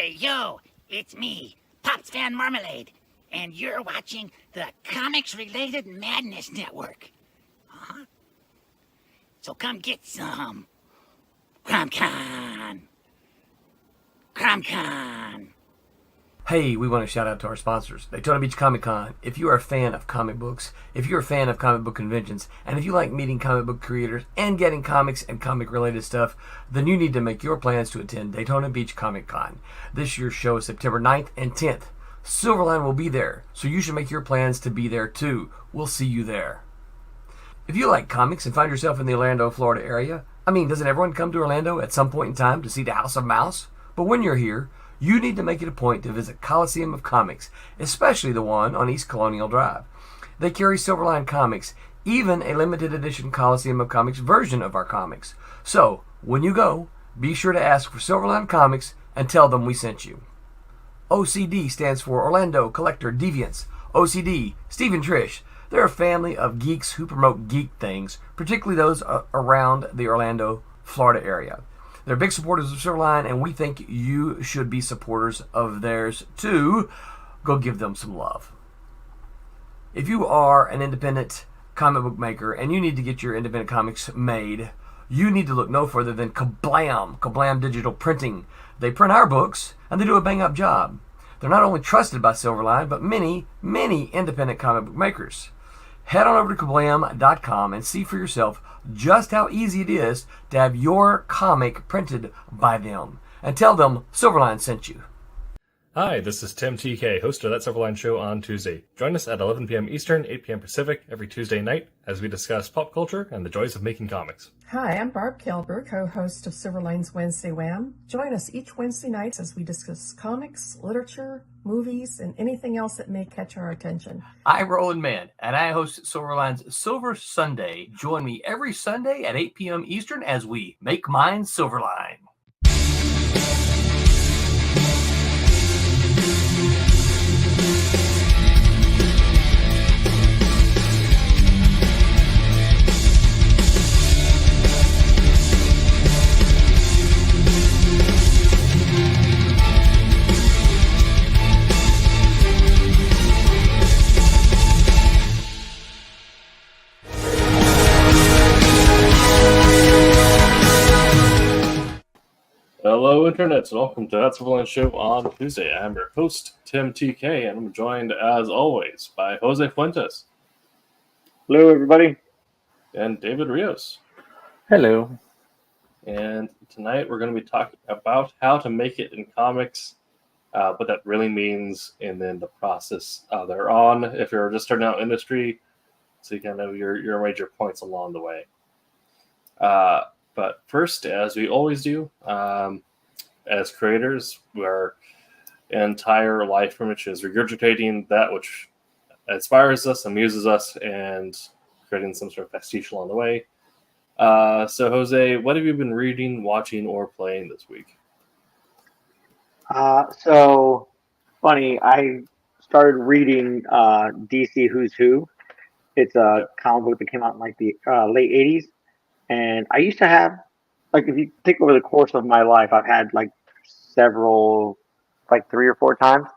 Hey, yo, it's me, Pops Van Marmalade, and you're watching the Comics-Related Madness Network. Huh? So come get some. CromCon. CromCon. Hey, we want to shout out to our sponsors, Daytona Beach Comic Con. If you are a fan of comic books, if you're a fan of comic book conventions, and if you like meeting comic book creators and getting comics and comic-related stuff, then you need to make your plans to attend Daytona Beach Comic Con. This year's show is September 9th and 10th. Silverline will be there, so you should make your plans to be there too. We'll see you there. If you like comics and find yourself in the Orlando, Florida area, doesn't everyone come to Orlando at some point in time to see the House of Mouse? But when you're here, you need to make it a point to visit Coliseum of Comics, especially the one on East Colonial Drive. They carry Silverline comics, even a limited edition Coliseum of Comics version of our comics. So, when you go, be sure to ask for Silverline Comics and tell them we sent you. OCD stands for Orlando Collector Deviants. OCD, Steve and Trish, they're a family of geeks who promote geek things, particularly those around the Orlando, Florida area. They're big supporters of Silverline, and we think you should be supporters of theirs too. Go give them some love. If you are an independent comic book maker and you need to get your independent comics made, you need to look no further than Kablam! Kablam Digital Printing. They print our books, and they do a bang-up job. They're not only trusted by Silverline, but many, many independent comic book makers. Head on over to kablam.com and see for yourself just how easy it is to have your comic printed by them. And tell them Silverline sent you. Hi, this is Tim TK, host of That Silverline Show on Tuesday. Join us at 11 p.m. Eastern, 8 p.m. Pacific every Tuesday night as we discuss pop culture and the joys of making comics. Hi, I'm Barb Kilber, co-host of Silverline's Wednesday Wham. Join us each Wednesday night as we discuss comics, literature, movies, and anything else that may catch our attention. I'm Roland Mann, and I host Silverline's Silver Sunday. Join me every Sunday at 8 p.m. Eastern as we make mine Silverline. Hello, Internet, and welcome to That Silverline Show on Tuesday. I'm your host, Tim TK, and I'm joined, as always, by Jose Fuentes. Hello, everybody. And David Rios. Hello. And tonight we're going to be talking about how to make it in comics, what that really means, and then the process they're on if you're just starting out in industry, so you kind of know your major points along the way. But first, as we always do, as creators, our entire life pretty much is regurgitating that which inspires us, amuses us, and creating some sort of pastiche along the way. So, Jose, what have you been reading, watching, or playing this week? So funny, I started reading DC Who's Who. It's a comic book that came out in like the late 80s. And I used to have, like, if you think over the course of my life, I've had like several, like 3 or 4 times.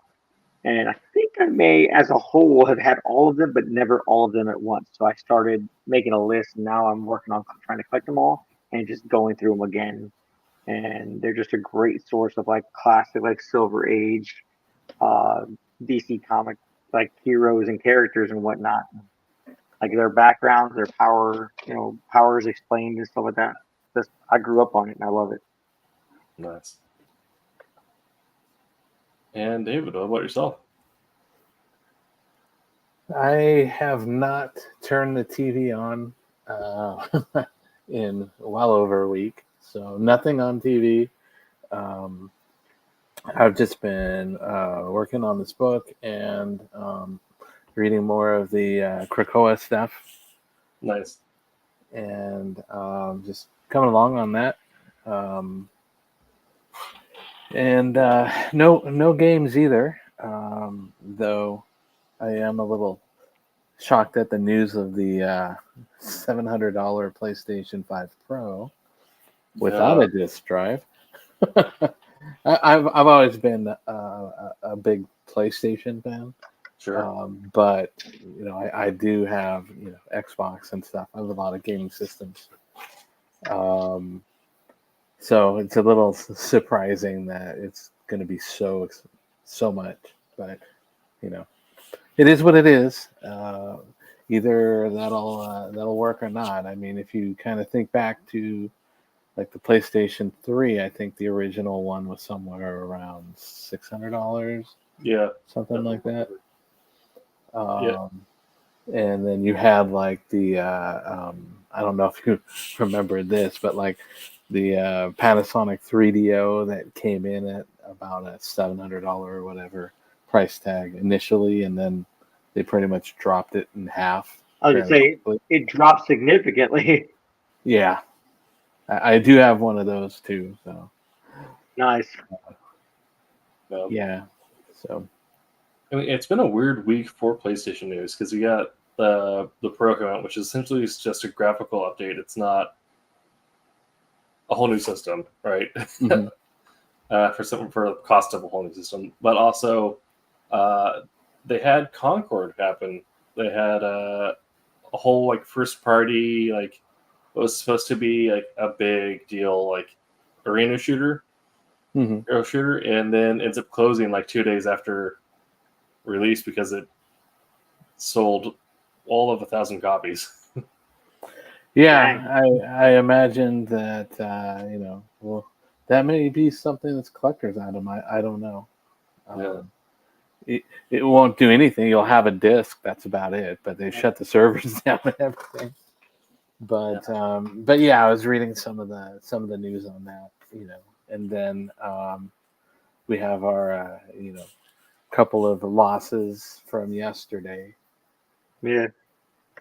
And I think I may, as a whole, have had all of them, but never all of them at once. So I started making a list, and now I'm working on trying to collect them all and just going through them again. And they're just a great source of like classic, like Silver Age, DC comic, like heroes and characters and whatnot. Like their backgrounds, their powers explained and stuff like that. I grew up on it and I love it. Nice. And David, what about yourself? I have not turned the TV on in well over a week, so nothing on TV. I've just been working on this book and reading more of the Krakoa stuff. Nice. And just coming along on that. And no games either, though I am a little shocked at the news of the $700 PlayStation 5 Pro without a disk drive. I've always been a big PlayStation fan. Sure. But I do have Xbox and stuff. I have a lot of gaming systems. So it's a little surprising that it's going to be so much, but it is what it is. Either that'll work or not. I mean, if you kind of think back to like the PlayStation 3, I think the original one was somewhere around $600, Yeah. something like that. Yeah. And then you had like the I don't know if you remember this, but like the Panasonic 3DO that came in at about a $700 or whatever price tag initially, and then they pretty much dropped it in half. I was gonna fairly say quickly. it dropped significantly. Yeah, I do have one of those too. So Nice. yeah, so I mean, it's been a weird week for PlayStation news because we got the Pro come out, which essentially is just a graphical update. It's not a whole new system, right? Mhm. For the cost of a whole new system, but also they had Concord happen. They had a whole like first party like it was supposed to be like a big deal like arena shooter, Mhm. hero shooter, and then ends up closing like 2 days after release because it sold all of 1,000 copies. Yeah, I imagine that well, that may be something that's collector's item. I don't know. Yeah. It won't do anything. You'll have a disc. That's about it. But they shut the servers down and everything. But yeah, I was reading some of the news on that. And then we have our couple of losses from yesterday. Yeah.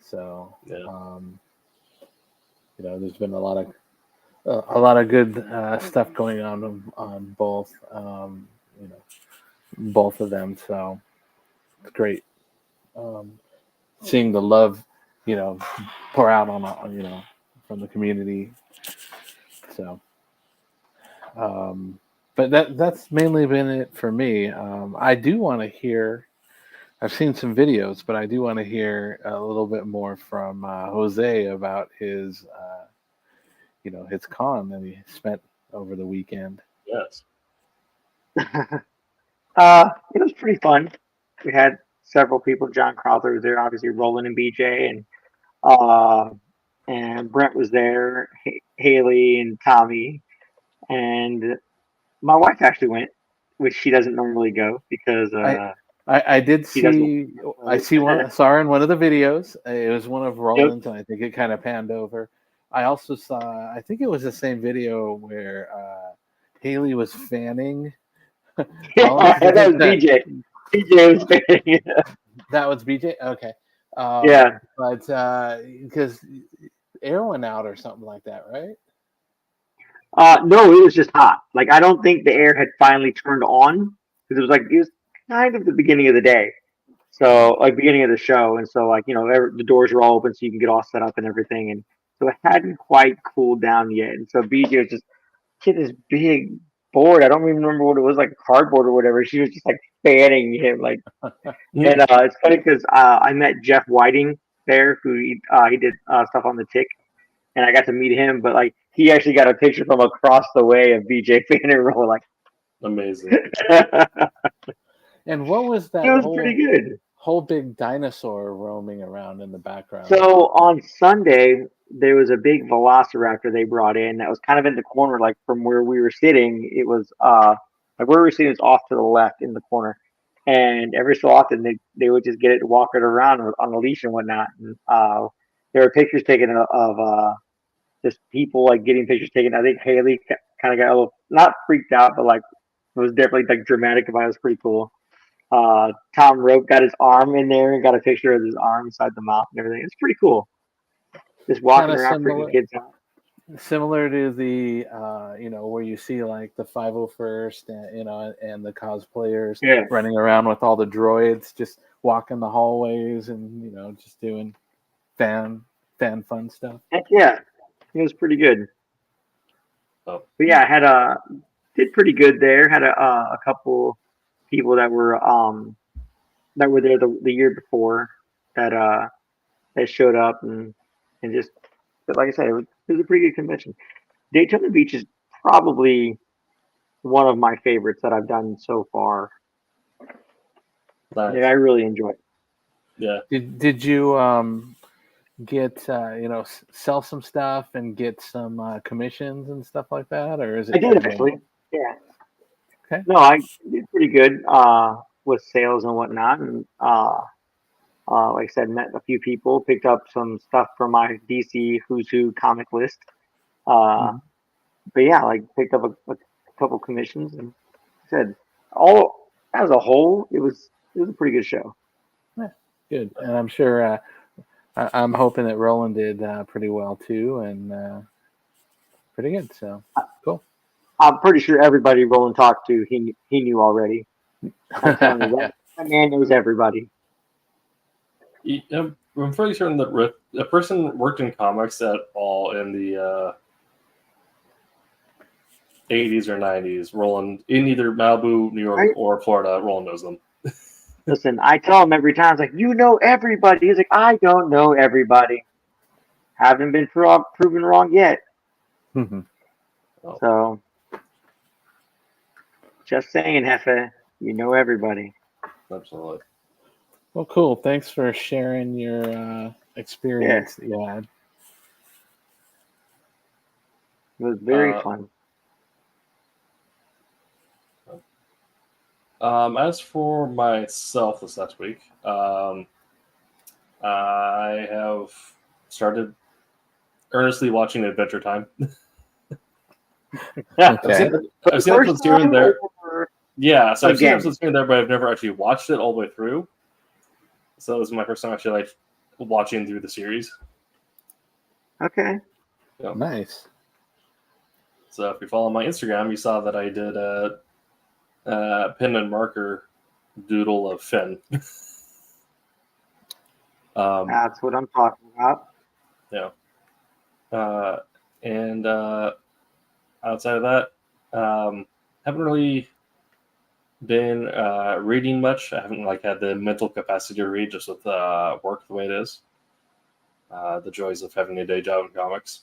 So Yeah. there's been a lot of good stuff going on both both of them. So it's great seeing the love pour out on from the community. So but that's mainly been it for me. I do want to hear. I've seen some videos, but I do want to hear a little bit more from Jose about his con that he spent over the weekend. Yes. It was pretty fun. We had several people. John Crowther was there, obviously Roland and BJ, uh, and Brent was there, Haley and Tommy, and my wife actually went, which she doesn't normally go because I I did she doesn't. see. I saw her in one of the videos. It was one of Yep. Roland's, and I think it kind of panned over. I also saw. I think it was the same video where Haley was fanning Rollins. That was BJ. BJ was fanning. That was BJ. Okay. Yeah. But because air went out or something like that, right? No, it was just hot. Like I don't think the air had finally turned on because it was kind of the beginning of the day. So like beginning of the show, and so the doors were all open so you can get all set up and everything, and so it hadn't quite cooled down yet. And so BJ was just she had this big board. I don't even remember what it was, like cardboard or whatever. She was just like fanning him, like. And it's funny because I met Jeff Whiting there, who he did stuff on the Tick, and I got to meet him. But like he actually got a picture from across the way of BJ fanning roll. Like Amazing. it And what was that was pretty good. whole big dinosaur roaming around in the background? So on Sunday, there was a big velociraptor they brought in that was kind of in the corner, like from where we were sitting. It was like where we were sitting was off to the left in the corner. And every so often they would just get it to walk it around on a leash and whatnot. And there were pictures taken of just people like getting pictures taken. I think Haley kind of got a little not freaked out, but like it was definitely like dramatic about it. It was pretty cool. Tom Rope got his arm in there and got a picture of his arm inside the mouth and everything. It's pretty cool. Just walking Kinda around freaking kids out. Similar to the where you see like the 501st and the cosplayers Yeah. running around with all the droids just walking the hallways and just doing fan fun stuff. Heck yeah. It was pretty good. Oh. But yeah, I had did pretty good there. Had a couple people that were there the year before that that showed up and just but like I said, it was a pretty good convention. Daytona Beach is probably one of my favorites that I've done so far. Nice. Yeah, I really enjoy it. Yeah. Did you get sell some stuff and get some commissions and stuff like that, or is it? I did actually. Yeah. Okay. No, I did pretty good with sales and whatnot, and like I said, met a few people, picked up some stuff from my DC Who's Who comic list. But yeah, like picked up a couple commissions, and said all as a whole, it was a pretty good show. Yeah, good, and I'm sure. I'm hoping that Roland did pretty well too, and pretty good. So cool. I'm pretty sure everybody Roland talked to, he knew already. I'm telling you, that man knows everybody. I'm fairly certain that a person worked in comics at all in the 80s or 90s. Roland, in either Malibu, New York, or Florida, Roland knows them. Listen, I tell him every time, it's like, you know everybody. He's like, I don't know everybody. Haven't been proven wrong yet. So, just saying, Hefe, you know everybody. Absolutely. Well, cool. Thanks for sharing your experience that you had. It was very fun. As for myself this last week, I have started earnestly watching Adventure Time. Okay. I've seen episodes here and there. Yeah, so I've seen Again. episodes here and there, but I've never actually watched it all the way through. So this is my first time actually like watching through the series. Okay. Yeah. Nice. So if you follow my Instagram, you saw that I did a pen and marker doodle of Finn. That's what I'm talking about. Yeah. And outside of that, haven't really been reading much. I haven't had the mental capacity to read just with work the way it is. The joys of having a day job in comics.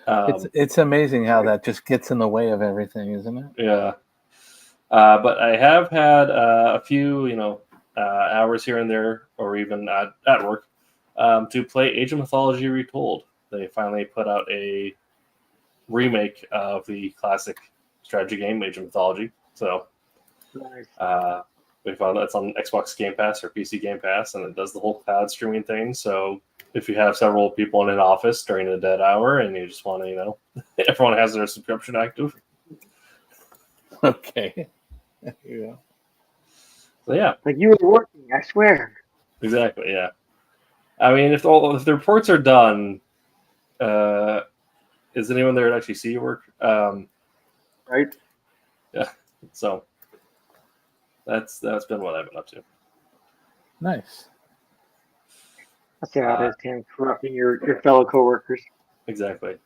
It's amazing how that just gets in the way of everything, isn't it? Yeah. But I have had a few, hours here and there, or even at work, to play Age of Mythology Retold. They finally put out a remake of the classic strategy game, Age of Mythology. So Nice. we found that's on Xbox Game Pass or PC Game Pass, and it does the whole cloud streaming thing. So if you have several people in an office during a dead hour and you just want to, everyone has their subscription active. Okay. Yeah. So yeah. Like you were working, I swear. Exactly, yeah. I mean, if the reports are done, is anyone there to actually see your work? Right? Yeah. So that's been what I've been up to. Nice. That's how it is, Tim, corrupting your fellow coworkers. Exactly.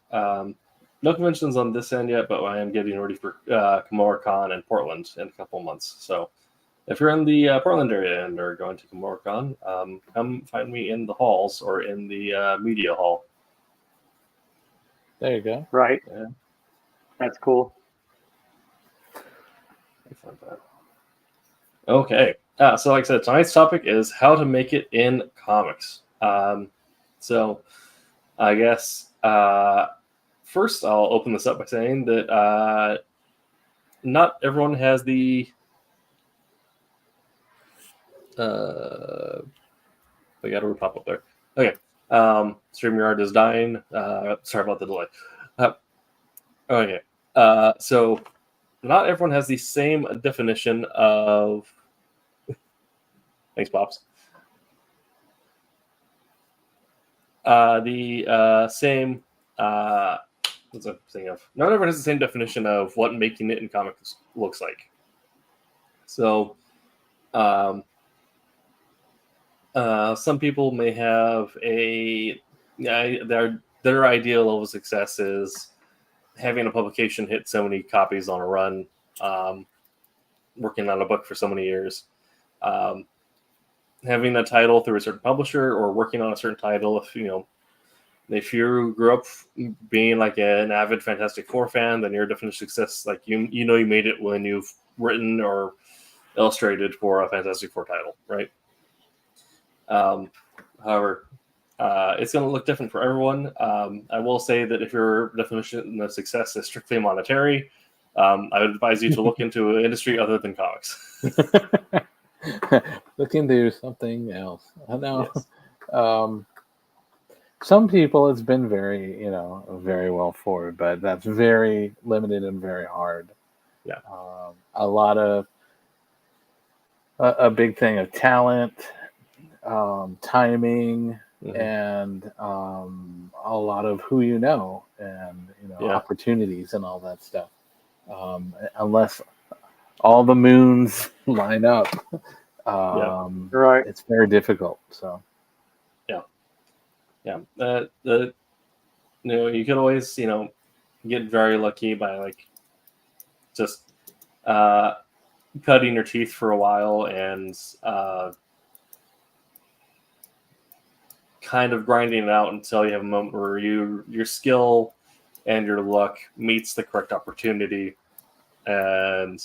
No conventions on this end yet, but I am getting ready for KimuraCon in Portland in a couple months. So if you're in the Portland area and are going to KimuraCon, come find me in the halls or in the media hall. There you go. Right. Yeah. That's cool. Okay. So like I said, tonight's topic is how to make it in comics. So I guess first I'll open this up by saying that not everyone has the I got a pop up there. Okay. StreamYard is dying. Sorry about the delay. Okay. So not everyone has the same definition of thanks, Pops. The same what's I thinking of? Not everyone has the same definition of what making it in comics looks like. So some people may have their ideal level of success is having a publication hit so many copies on a run working on a book for so many years. Having a title through a certain publisher or working on a certain title, if you grew up being like an avid Fantastic Four fan, then your definition of success, like you made it when you've written or illustrated for a Fantastic Four title, right? However, it's going to look different for everyone. I will say that if your definition of success is strictly monetary, I would advise you to look into an industry other than comics. Look into something else. I know. Yes. Some people it's been very, very well for, but that's very limited and very hard. Yeah. A lot of a big thing of talent, timing, and a lot of who you know, and opportunities and all that stuff. Unless all the moons line up, Right. it's very difficult. So. Yeah. You could always, get very lucky by like just cutting your teeth for a while and kind of grinding it out until you have a moment where your skill and your luck meets the correct opportunity, and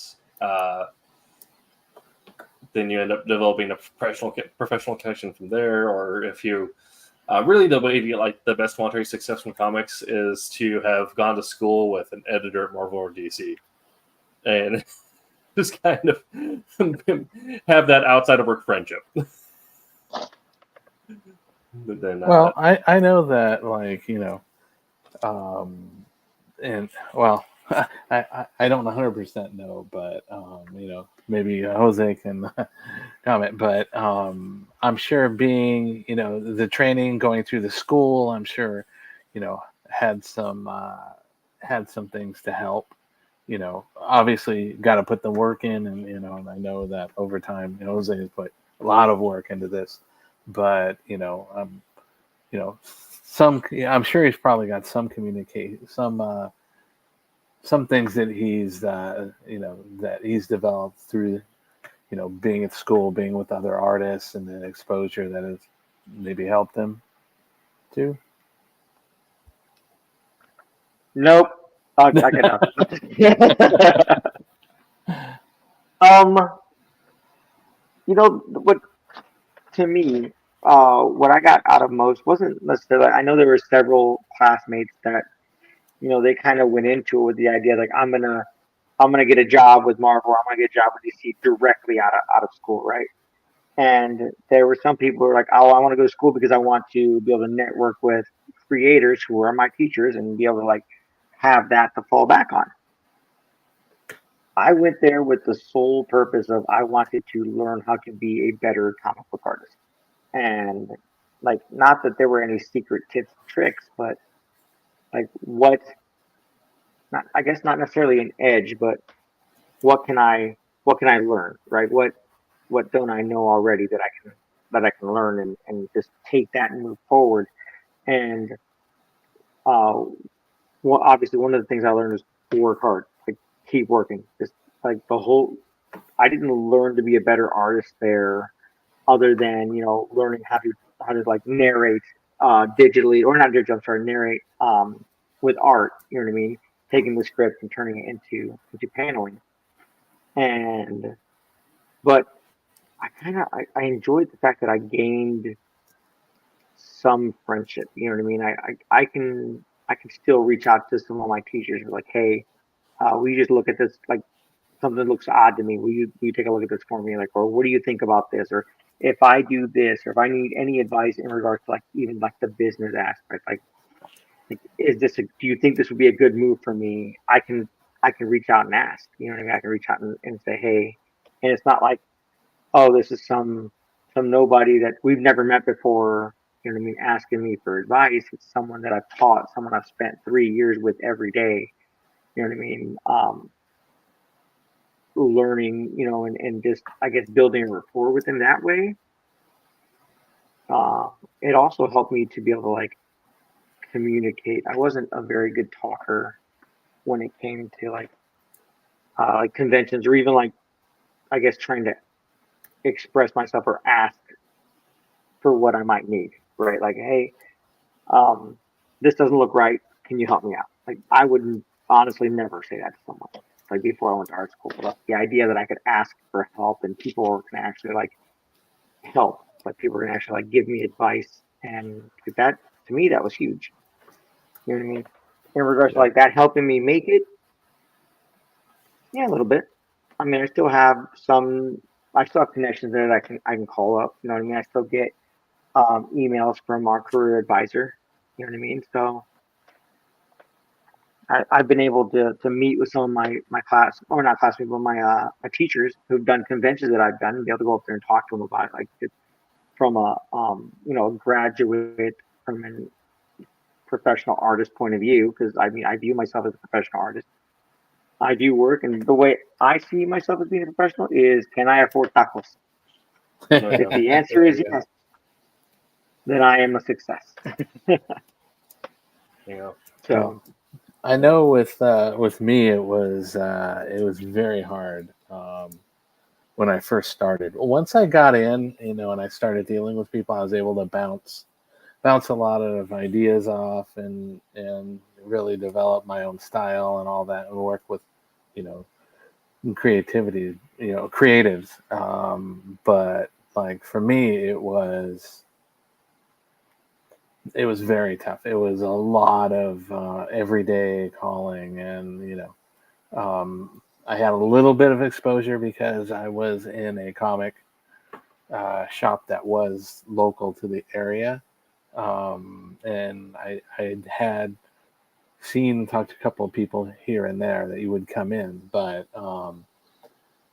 then you end up developing a professional connection from there. Or if you really, the way to get like the best monetary success from comics is to have gone to school with an editor at Marvel or DC, and just kind of have that outside of work friendship. But then, well, I know that, like, and well, I don't 100% know, but maybe Jose can comment. But I'm sure being the training, going through the school, I'm sure had some things to help. Obviously got to put the work in, and and I know that over time Jose has put a lot of work into this, but I'm sure he's probably got some communication, some things that he's that he's developed through being at school, being with other artists, and the exposure that has maybe helped him too. Nope. I cannot. What to me, what I got out of most wasn't necessarily. I know there were several classmates that they kind of went into it with the idea like I'm gonna get a job with Marvel, or I'm gonna get a job with DC directly out of school, right? And there were some people who were like, oh, I want to go to school because I want to be able to network with creators who are my teachers and be able to like have that to fall back on. I went there with the sole purpose of I wanted to learn how to be a better comic book artist. And like, not that there were any secret tips and tricks, but like not, I guess not necessarily an edge, but what can I learn, right? What don't I know already that I can learn, and just take that and move forward. And well, obviously one of the things I learned is to work hard, like keep working. Just like I didn't learn to be a better artist there, other than learning how to like narrate digitally, or not digitally. I'm sorry, narrate with art. You know what I mean? Taking the script and turning it into paneling. And but I enjoyed the fact that I gained some friendship. You know what I mean? I can still reach out to some of my teachers and be like, hey, will you just look at this? Like, something looks odd to me. Will you take a look at this for me? Like, or what do you think about this? Or if I do this, or if I need any advice in regards to like even like the business aspect, like do you think this would be a good move for me? I can reach out and ask. You know what I mean? I can reach out and say, hey, and it's not like, oh, this is some nobody that we've never met before. You know what I mean? Asking me for advice. It's someone that I've taught, someone I've spent 3 years with every day. You know what I mean? Learning, and just I guess building a rapport with them that way. It also helped me to be able to like communicate. I wasn't a very good talker when it came to like like conventions, or even like, I guess, trying to express myself or ask for what I might need, right? Like, hey, this doesn't look right. Can you help me out? Like, I would honestly never say that to someone. Like before I went to art school, but the idea that I could ask for help and people can actually like help, like people can actually like give me advice, and that to me that was huge. You know what I mean? In regards to Yeah. like that helping me make it, yeah, a little bit. I mean, I still have some. I still have connections there that I can call up. You know what I mean? I still get emails from our career advisor. You know what I mean? So I've been able to meet with some of my class, or not classmates, but my teachers who've done conventions that I've done, and be able to go up there and talk to them about it, like from a graduate, from a professional artist point of view, because I mean I view myself as a professional artist. I do work, and the way I see myself as being a professional is, can I afford tacos? If the answer is yes, then I am a success. Yeah. So I know with me it was very hard when I first started. Once I got in, and I started dealing with people, I was able to bounce a lot of ideas off and really develop my own style and all that, and work with you know creativity, creatives. But like for me, it was very tough. It was a lot of everyday calling, and I had a little bit of exposure because I was in a comic shop that was local to the area, and I had seen and talked to a couple of people here and there that you would come in, but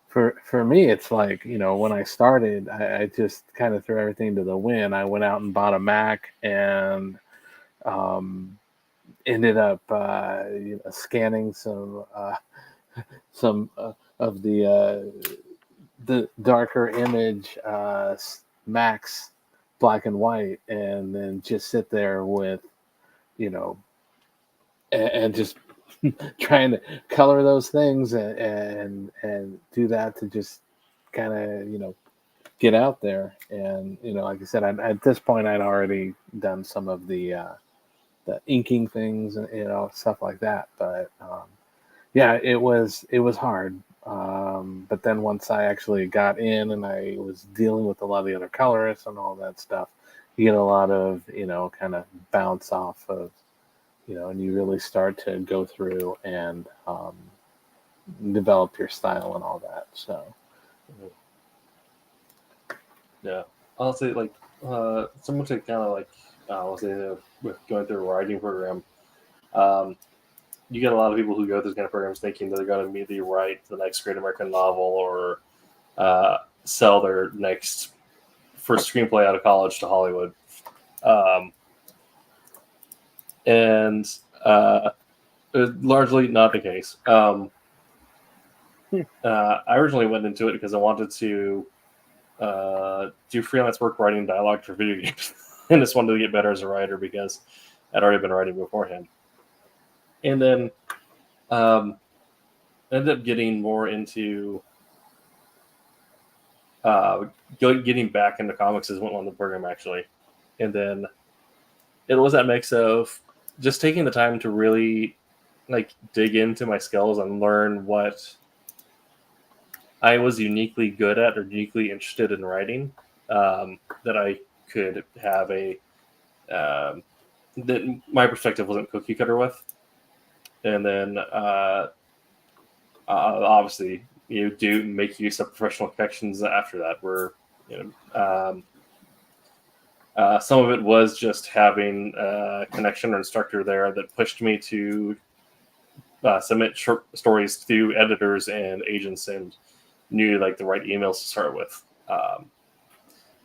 for me, it's like, when I started, I just kind of threw everything to the wind. I went out and bought a Mac, and um, ended up scanning some of the darker image Macs, black and white, and then just sit there with you know and just trying to color those things and do that to just kind of get out there. And like I said, at this point I'd already done some of the inking things and stuff like that. But yeah, it was hard. But then once I actually got in and I was dealing with a lot of the other colorists and all that stuff, you get a lot of kind of bounce off of and you really start to go through and develop your style and all that. So Yeah. I'll say like someone to kind of like I'll say with going through a writing program, um, you get a lot of people who go through this kind of programs thinking that they're going to immediately write the next great American novel or sell their next first screenplay out of college to Hollywood. And largely not the case. I originally went into it because I wanted to do freelance work writing dialogue for video games, and just wanted to get better as a writer because I'd already been writing beforehand. And then ended up getting more into getting back into comics as went on the program actually. And then it was that mix of just taking the time to really like dig into my skills and learn what I was uniquely good at or uniquely interested in writing, that I could have that my perspective wasn't cookie cutter with. And then obviously you do make use of professional connections after that, where some of it was just having a connection or instructor there that pushed me to submit short stories to editors and agents and knew like the right emails to start with,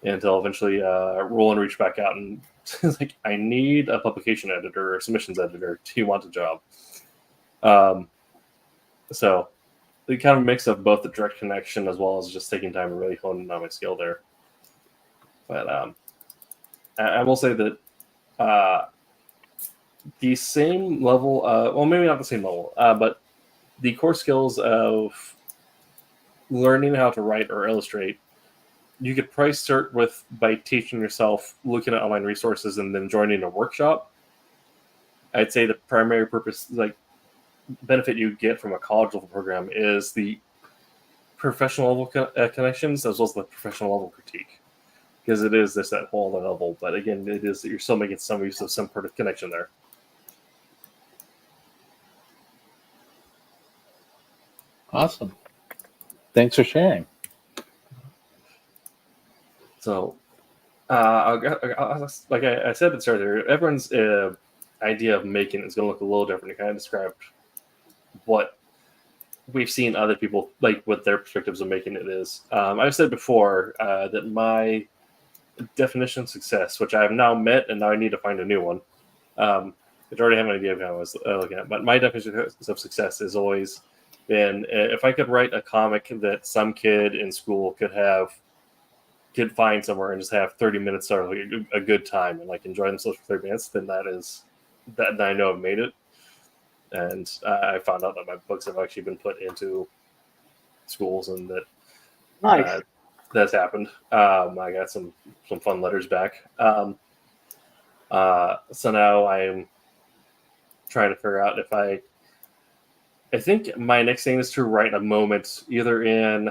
until eventually Roland reached back out and was like, I need a publication editor or submissions editor. Do you want a job? So the kind of mix of both the direct connection as well as just taking time to really hone in on my skill there. But I will say that the same level, well, maybe not the same level, but the core skills of learning how to write or illustrate, you could probably start with by teaching yourself, looking at online resources, and then joining a workshop. I'd say the primary purpose, like benefit you get from a college level program, is the professional level connections as well as the professional level critique, because it is this at whole other level. But again, it is you're still making some use of some sort of connection there. Awesome. Thanks for sharing. So, like I said at the start there, everyone's idea of making is going to look a little different. You kind of described what we've seen other people, like what their perspectives of making it is. I've said before that my definition of success, which I have now met, and now I need to find a new one, which I already have an idea of how I was looking at, but my definition of success has always been if I could write a comic that some kid in school could find somewhere and just have 30 minutes or like a good time and like enjoy themselves for 30 minutes, then that I know I've made it. And I found out that my books have actually been put into schools, and that Nice. that's happened. I got some fun letters back. So now I'm trying to figure out if I think my next thing is to write a moment either in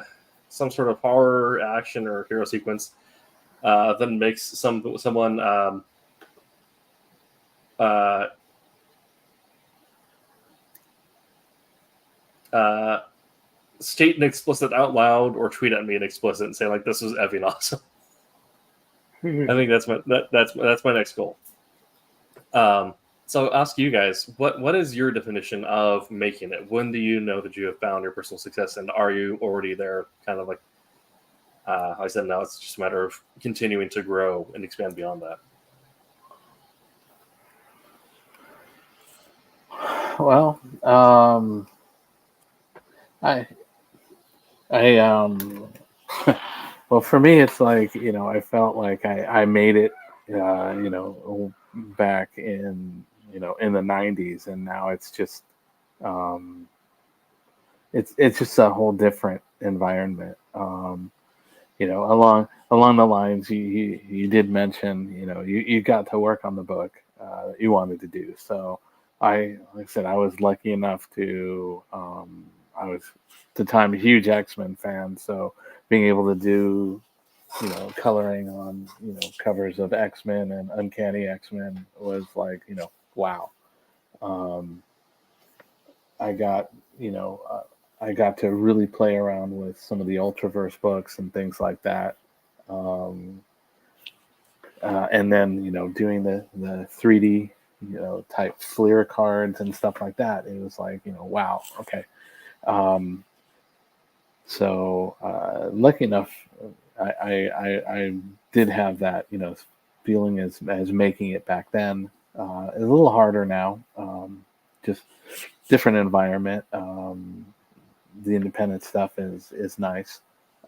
some sort of horror, action, or hero sequence that makes someone state an explicit out loud or tweet at me an explicit and say like, "This was effing awesome." I think that's my next goal. So I'll ask you guys, what is your definition of making it? When do you know that you have found your personal success, and are you already there? Kind of like I said, now it's just a matter of continuing to grow and expand beyond that. Well, well, for me, it's like, I felt like I made it, back in, in the 90s, and now it's just, it's just a whole different environment. Along the lines you did mention, you got to work on the book that you wanted to do. So like I said, I was lucky enough to, I was at the time a huge X-Men fan, so being able to do, coloring on, covers of X-Men and Uncanny X-Men was like, wow. I got, I got to really play around with some of the Ultraverse books and things like that. And then, doing the 3D, type Fleer cards and stuff like that. It was like, wow, okay. So lucky enough, I did have that, feeling as making it back then. It's a little harder now, just different environment. The independent stuff is nice.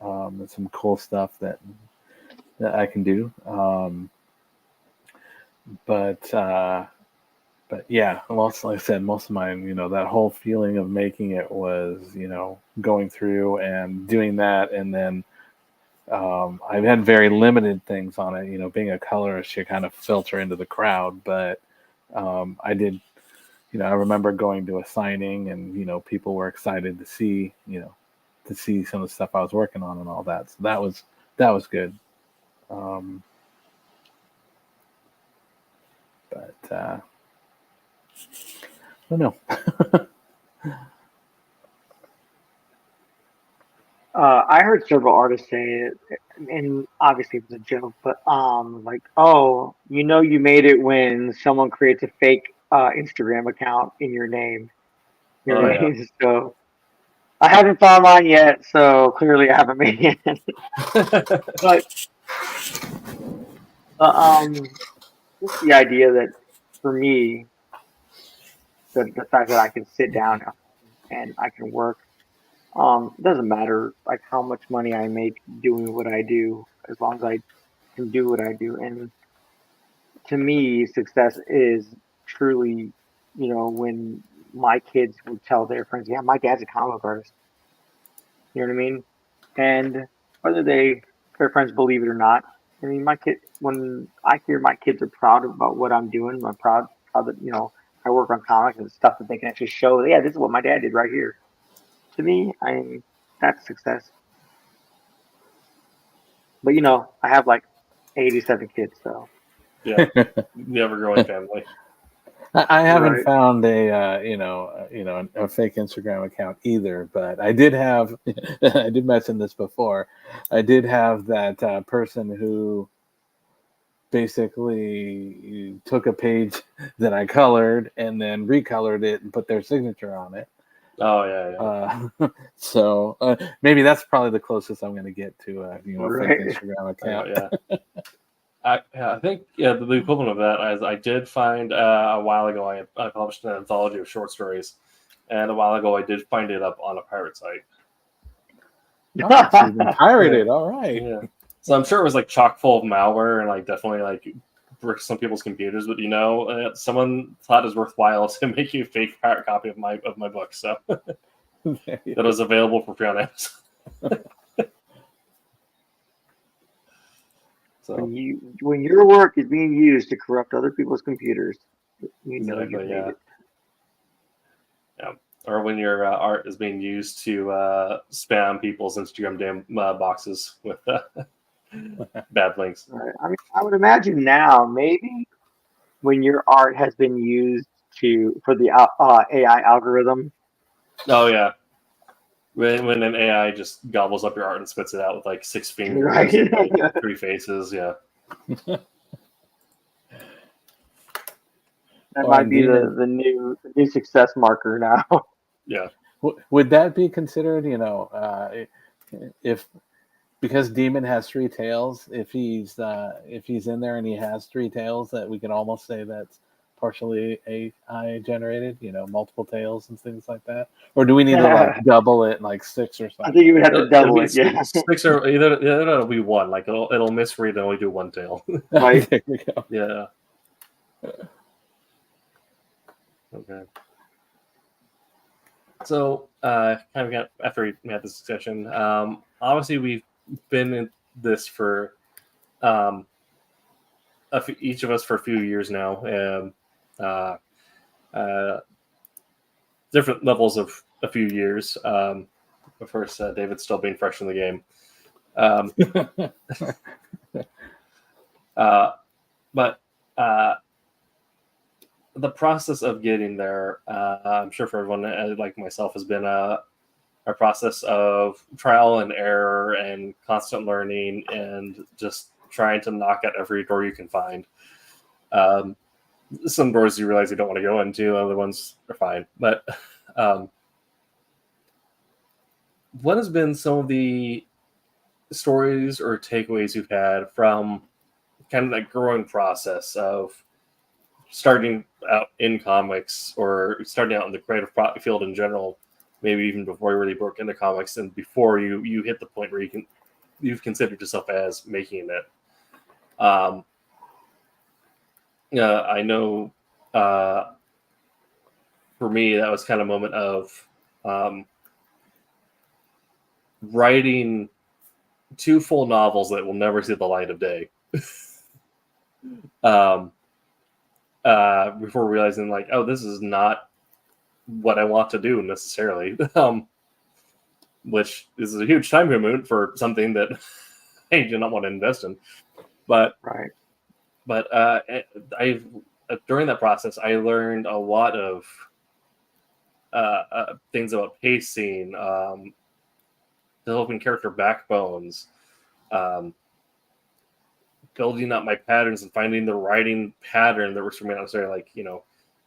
There's some cool stuff that I can do. But yeah, like I said, most of mine, that whole feeling of making it was, going through and doing that. And then I've had very limited things on it, being a colorist, you kind of filter into the crowd. But I did, I remember going to a signing and, people were excited to see, some of the stuff I was working on and all that. So that was good. But I don't know. I heard several artists say it, and obviously it was a joke, but like, oh, you made it when someone creates a fake Instagram account in your name. You know Oh what I yeah. mean? So I haven't found mine yet, so clearly I haven't made it. But just the idea that for me, the fact that I can sit down and I can work, it doesn't matter like how much money I make doing what I do, as long as I can do what I do. And to me, success is truly, when my kids would tell their friends, "Yeah, my dad's a comic book artist." You know what I mean? And whether their friends believe it or not, I mean, my kid, when I hear my kids are proud about what I'm doing, I'm proud that I work on comics and stuff that they can actually show. Yeah, this is what my dad did right here. To me, that's success. But I have like 87 kids, so Yeah, the ever-growing family. I haven't right. found a fake Instagram account either, but I did have I did mention this before. I did have that person who basically took a page that I colored and then recolored it and put their signature on it. Oh yeah. So maybe that's probably the closest I'm going to get to a Right. fake Instagram account. Yeah. I think the equivalent of that is I did find a while ago I published an anthology of short stories, and a while ago I did find it up on a pirate site. Oh, so you've been pirated. All right. Yeah. So I'm sure it was like chock full of malware and like definitely like bricked some people's computers, but someone thought it was worthwhile to make you a fake pirate copy of my book, so that was available for free on Amazon. So When your work is being used to corrupt other people's computers, you know you exactly, made yeah. it. Yeah. Or when your art is being used to spam people's Instagram boxes with bad links. Right. I mean, I would imagine now maybe when your art has been used for the AI algorithm. Oh yeah, when an AI just gobbles up your art and spits it out with like 6 fingers, Right. and, like, 3 faces, yeah. That might be the new success marker now. Yeah. Would that be considered, if because Demon has 3 tails, if he's in there and he has 3 tails, that we can almost say that's partially AI generated, multiple tails and things like that? Or do we need to like double it, like 6 or I something? think you would have to It'll double be it. Yeah. 6 or either it'll be 1. Like it'll misread and only do 1 tail. Right. There we go. Yeah. Okay. So, kind of after we had this discussion, obviously we've been in this for each of us for a few years now, and different levels of a few years. Of course, David's still being fresh in the game. But the process of getting there, I'm sure for everyone like myself, has been a process of trial and error and constant learning and just trying to knock at every door you can find. Some doors you realize you don't want to go into, other ones are fine. But what has been some of the stories or takeaways you've had from kind of that growing process of starting out in comics or starting out in the creative field in general, maybe even before you really broke into comics and before you hit the point where you've considered yourself as making it? I know for me that was kind of a moment of writing 2 full novels that will never see the light of day. Before realizing like, oh, this is not what I want to do necessarily, which is a huge time commitment for something that I do not want to invest in. But right. But during that process, I learned a lot of things about pacing, developing character backbones, building up my patterns and finding the writing pattern that works for me. Not necessarily like,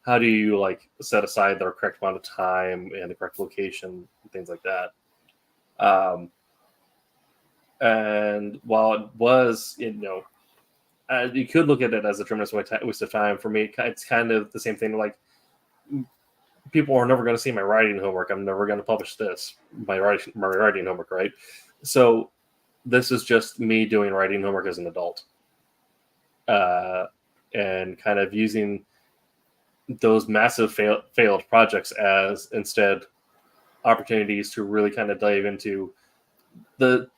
how do you like set aside the correct amount of time and the correct location and things like that. And while it was, you could look at it as a tremendous waste of time. For me, it's kind of the same thing. Like, people are never going to see my writing homework. I'm never going to publish this, my writing homework, right? So this is just me doing writing homework as an adult, and kind of using those massive failed projects as instead opportunities to really kind of dive into the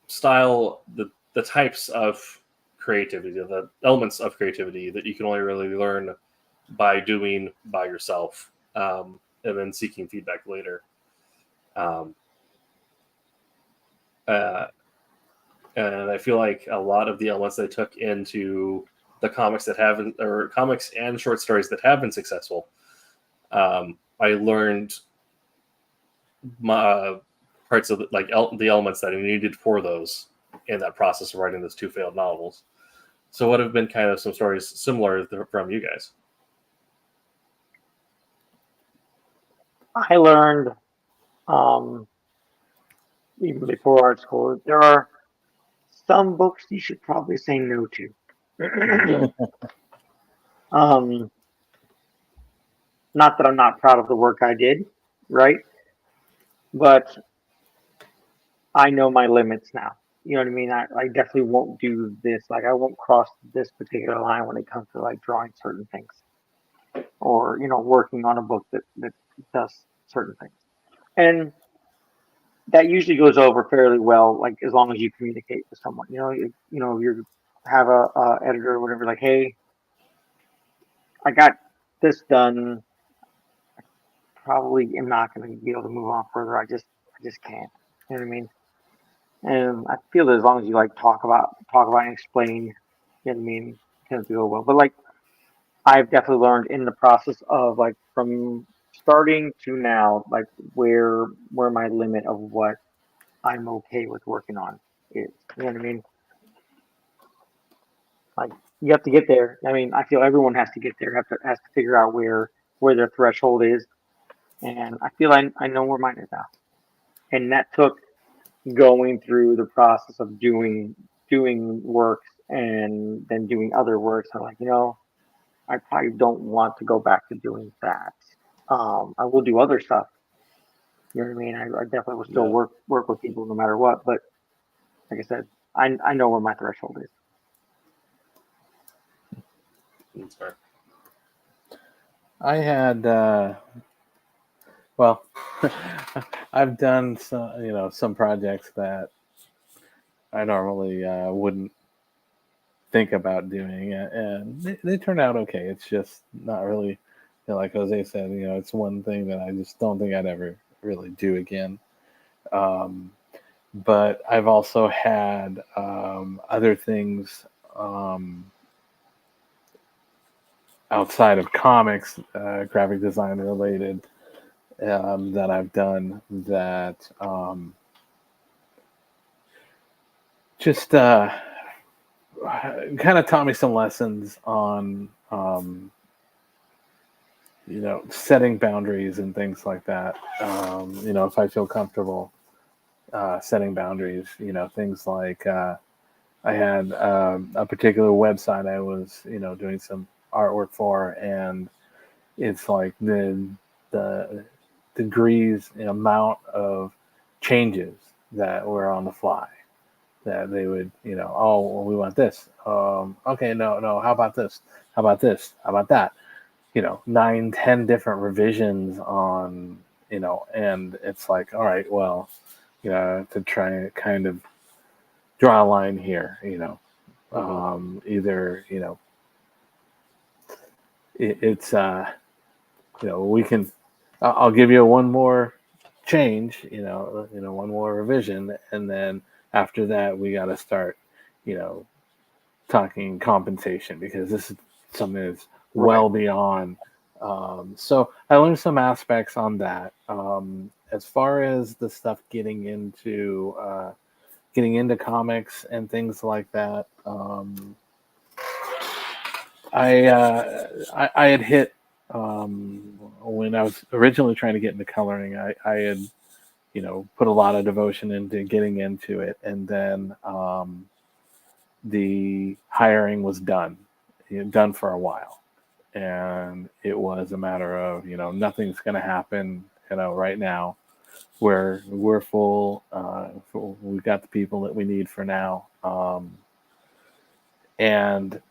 style, the types of creativity, the elements of creativity that you can only really learn by doing by yourself, and then seeking feedback later. Um, and I feel like a lot of the elements they took into the comics that haven't, or comics and short stories that have been successful, I learned my parts of the elements that I needed for those in that process of writing those two failed novels. So what have been kind of some stories similar from you guys? I learned, even before art school, there are some books you should probably say no to. um, Not that I'm not proud of the work I did, right? But I know my limits now. You know what I mean? I definitely won't do this. Like, I won't cross this particular line when it comes to like drawing certain things, or working on a book that does certain things. And that usually goes over fairly well, like as long as you communicate with someone. You have a editor or whatever, like, hey, I got this done. Probably am not going to be able to move on further. I just can't. You know what I mean? And I feel that as long as you like talk about and explain, you know what I mean, it tends to go well. But like, I've definitely learned in the process of like from starting to now, like where my limit of what I'm okay with working on is. You know what I mean? Like, you have to get there. I mean, I feel everyone has to get there. Has to figure out where their threshold is, and I feel I know where mine is now. And that took going through the process of doing works and then doing other works. I'm like, I probably don't want to go back to doing that. I will do other stuff. You know what I mean? I definitely will still Yeah, work with people no matter what. But like I said, I know where my threshold is. that's fair. I had well, I've done some projects that I normally wouldn't think about doing, and they turn out okay. It's just not really, like Jose said, it's one thing that I just don't think I'd ever really do again. Um, but I've also had other things outside of comics, graphic design related, that I've done that just kind of taught me some lessons on setting boundaries and things like that. If I feel comfortable setting boundaries, things like I had a particular website I was doing some artwork for, and it's like the degrees and amount of changes that were on the fly, that they would, oh, well, we want this. Okay, no, how about this? How about this? How about that? 9, 10 different revisions on, and it's like, all right, well, to try and kind of draw a line here, either, it's, we can, I'll give you one more change, one more revision, and then after that we got to start, talking compensation, because this is something that's well beyond. So I learned some aspects on that. As far as the stuff getting into comics and things like that, I had hit, when I was originally trying to get into coloring. I had put a lot of devotion into getting into it, and then the hiring was done for a while, and it was a matter of nothing's going to happen right now. We're full. We've got the people that we need for now, and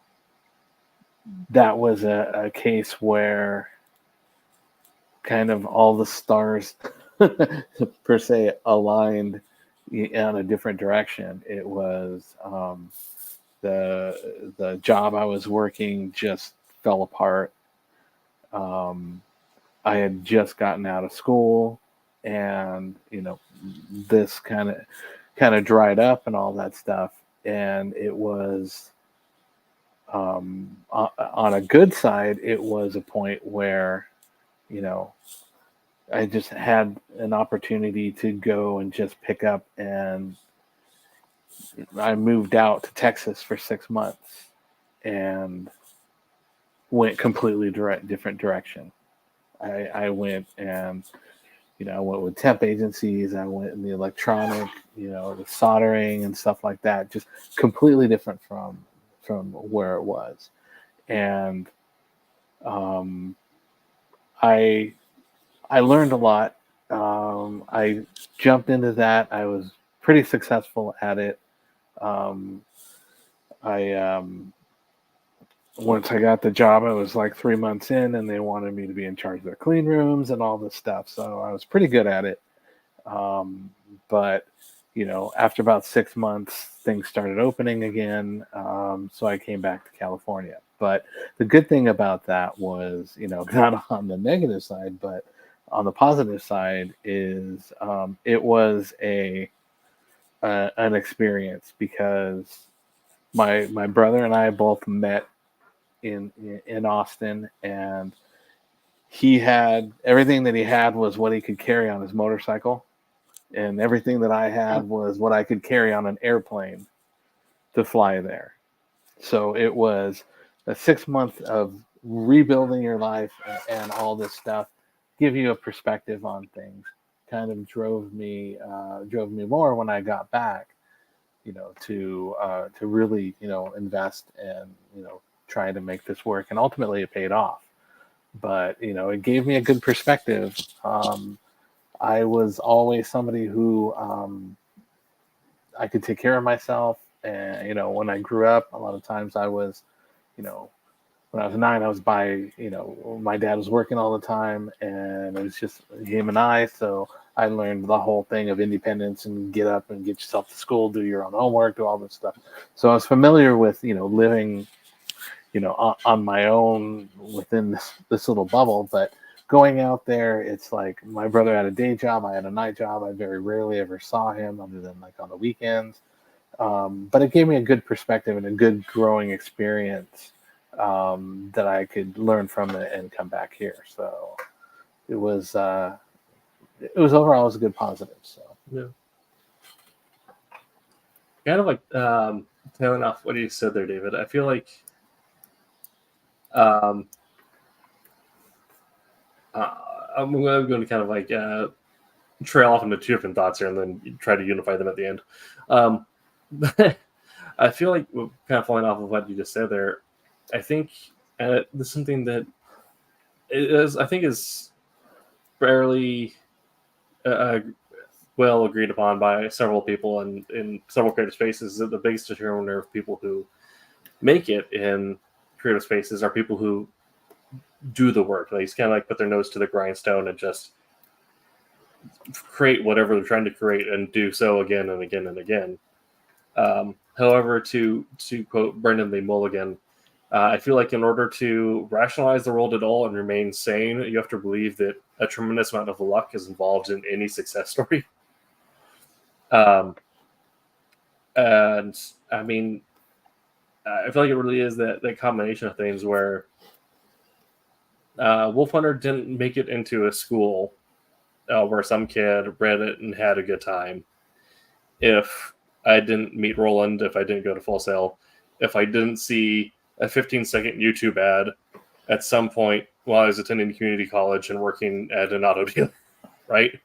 that was a case where kind of all the stars per se aligned in a different direction. It was the job I was working just fell apart. I had just gotten out of school, and this kind of dried up and all that stuff. And it was on a good side, it was a point where you know I just had an opportunity to go and just pick up, and I moved out to Texas for 6 months and went completely different direction. I went and I went with temp agencies. I went in the electronic, the soldering and stuff like that. Just completely different from where it was, and I I learned a lot. I jumped into that. I was pretty successful at it. Um, I Once I got the job, I was like 3 months in, and they wanted me to be in charge of their clean rooms and all this stuff. So I was pretty good at it. Um, but after about 6 months, things started opening again. So I came back to California. But the good thing about that was, not on the negative side, but on the positive side is it was an experience because my brother and I both met in Austin, and he had everything that he had was what he could carry on his motorcycle, and everything that I had was what I could carry on an airplane to fly there. So it was a 6 month of rebuilding your life and all this stuff, give you a perspective on things. Kind of drove me more when I got back, to really invest and try to make this work. And ultimately, it paid off. But it gave me a good perspective. I was always somebody who I could take care of myself. And, when I grew up, a lot of times I was, when I was 9, I was by, my dad was working all the time, and it was just him and I. So I learned the whole thing of independence and get up and get yourself to school, do your own homework, do all this stuff. So I was familiar with, living, on my own within this little bubble. But going out there, it's like my brother had a day job, I had a night job. I very rarely ever saw him other than like on the weekends. But it gave me a good perspective and a good growing experience that I could learn from it and come back here. So it was overall, it was a good positive. So Yeah. Kind of like tailing off what you said there, David. I feel like I'm going to kind of like trail off into two different thoughts here and then try to unify them at the end. I feel like kind of falling off of what you just said there. I think there's something that is fairly well agreed upon by several people and in several creative spaces, that the biggest determiner of people who make it in creative spaces are people who do the work. They just kind of like put their nose to the grindstone and just create whatever they're trying to create and do so again and again and again. However, to quote Brendan Lee Mulligan, I feel like in order to rationalize the world at all and remain sane, you have to believe that a tremendous amount of luck is involved in any success story. And I mean, I feel like it really is that combination of things where Wolf Hunter didn't make it into a school where some kid read it and had a good time. If I didn't meet Roland, if I didn't go to Full Sail, if I didn't see a 15-second YouTube ad at some point while I was attending community college and working at an auto dealer, right?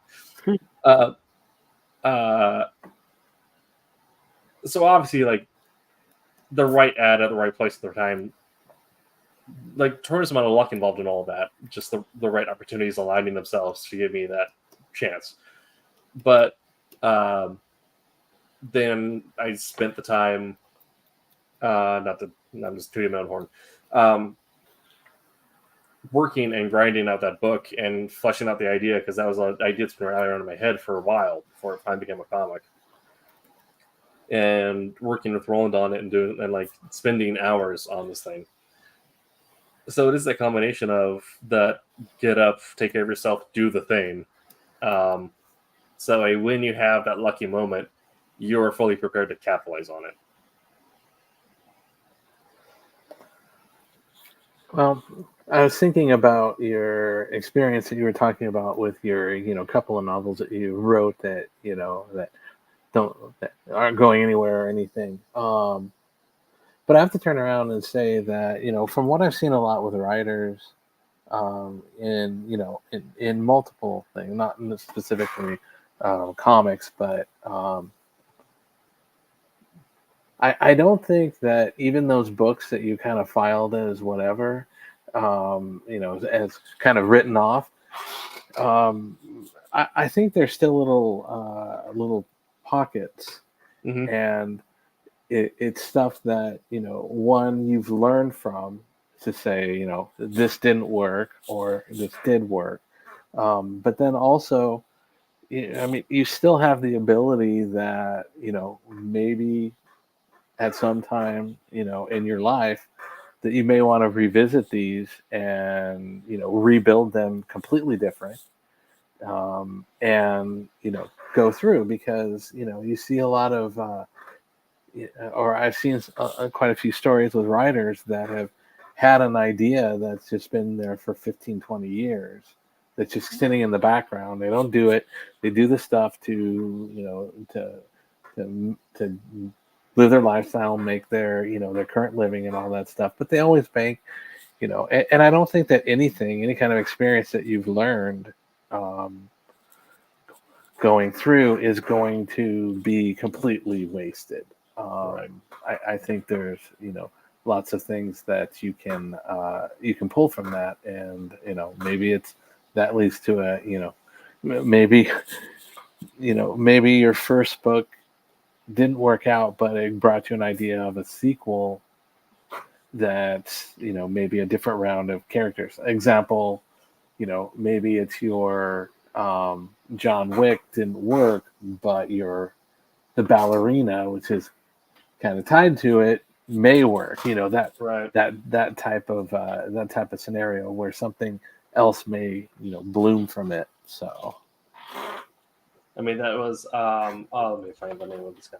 So obviously, like, the right ad at the right place at the time, like, tremendous amount of luck involved in all of that. Just the right opportunities aligning themselves to give me that chance. But then I spent the time, I'm just tooting my own horn. working and grinding out that book and fleshing out the idea, because that was an idea that's been around in my head for a while before it finally became a comic. And working with Roland on it and like spending hours on this thing. So it is a combination of that get up, take care of yourself, do the thing. So when you have that lucky moment, you're fully prepared to capitalize on it. Well, I was thinking about your experience that you were talking about with your, couple of novels that you wrote that, that aren't going anywhere or anything. But I have to turn around and say that, from what I've seen a lot with writers, in multiple things, not specifically comics, but I don't think that even those books that you kind of filed as whatever, as kind of written off, I think there's still little pockets, and it's stuff that one you've learned from to say this didn't work or this did work, but then also, you still have the ability that maybe at some time, in your life that you may want to revisit these and, rebuild them completely different. And, go through because, you see a lot of, or I've seen quite a few stories with writers that have had an idea that's just been there for 15, 20 years. That's just sitting in the background. They don't do it. They do the stuff to live their lifestyle, make their their current living and all that stuff. But they always bank, and I don't think that any kind of experience that you've learned going through is going to be completely wasted. Right. I think there's lots of things that you can pull from that, and maybe that leads to a maybe maybe your first book didn't work out, but it brought you an idea of a sequel that's maybe a different round of characters. Example, maybe it's your John Wick didn't work, but the ballerina, which is kind of tied to it, may work. Right. That type of scenario where something else may bloom from it. So I mean, that was let me find the name of this guy.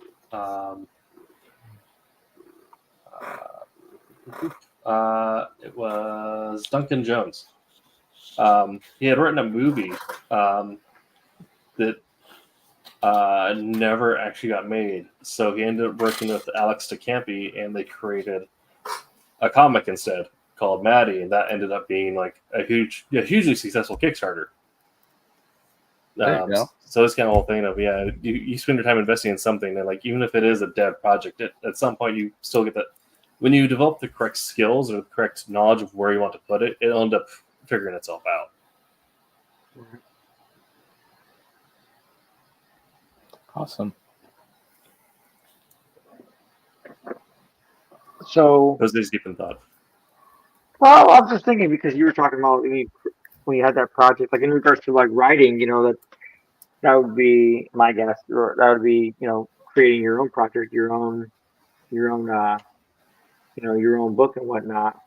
It was Duncan Jones. He had written a movie that never actually got made, so he ended up working with Alex DeCampi, and they created a comic instead called Maddie, and that ended up being like a hugely successful Kickstarter. There you go. So it's kind of whole thing of you spend your time investing in something, and like even if it is a dead project, at some point you still get that. When you develop the correct skills or the correct knowledge of where you want to put it, it'll end up figuring itself out. Awesome. So, Those days deep in thought. well, I was just thinking because you were talking about when you had that project, like in regards to like writing, that would be my guess, or that would be creating your own project, your own your own book and whatnot,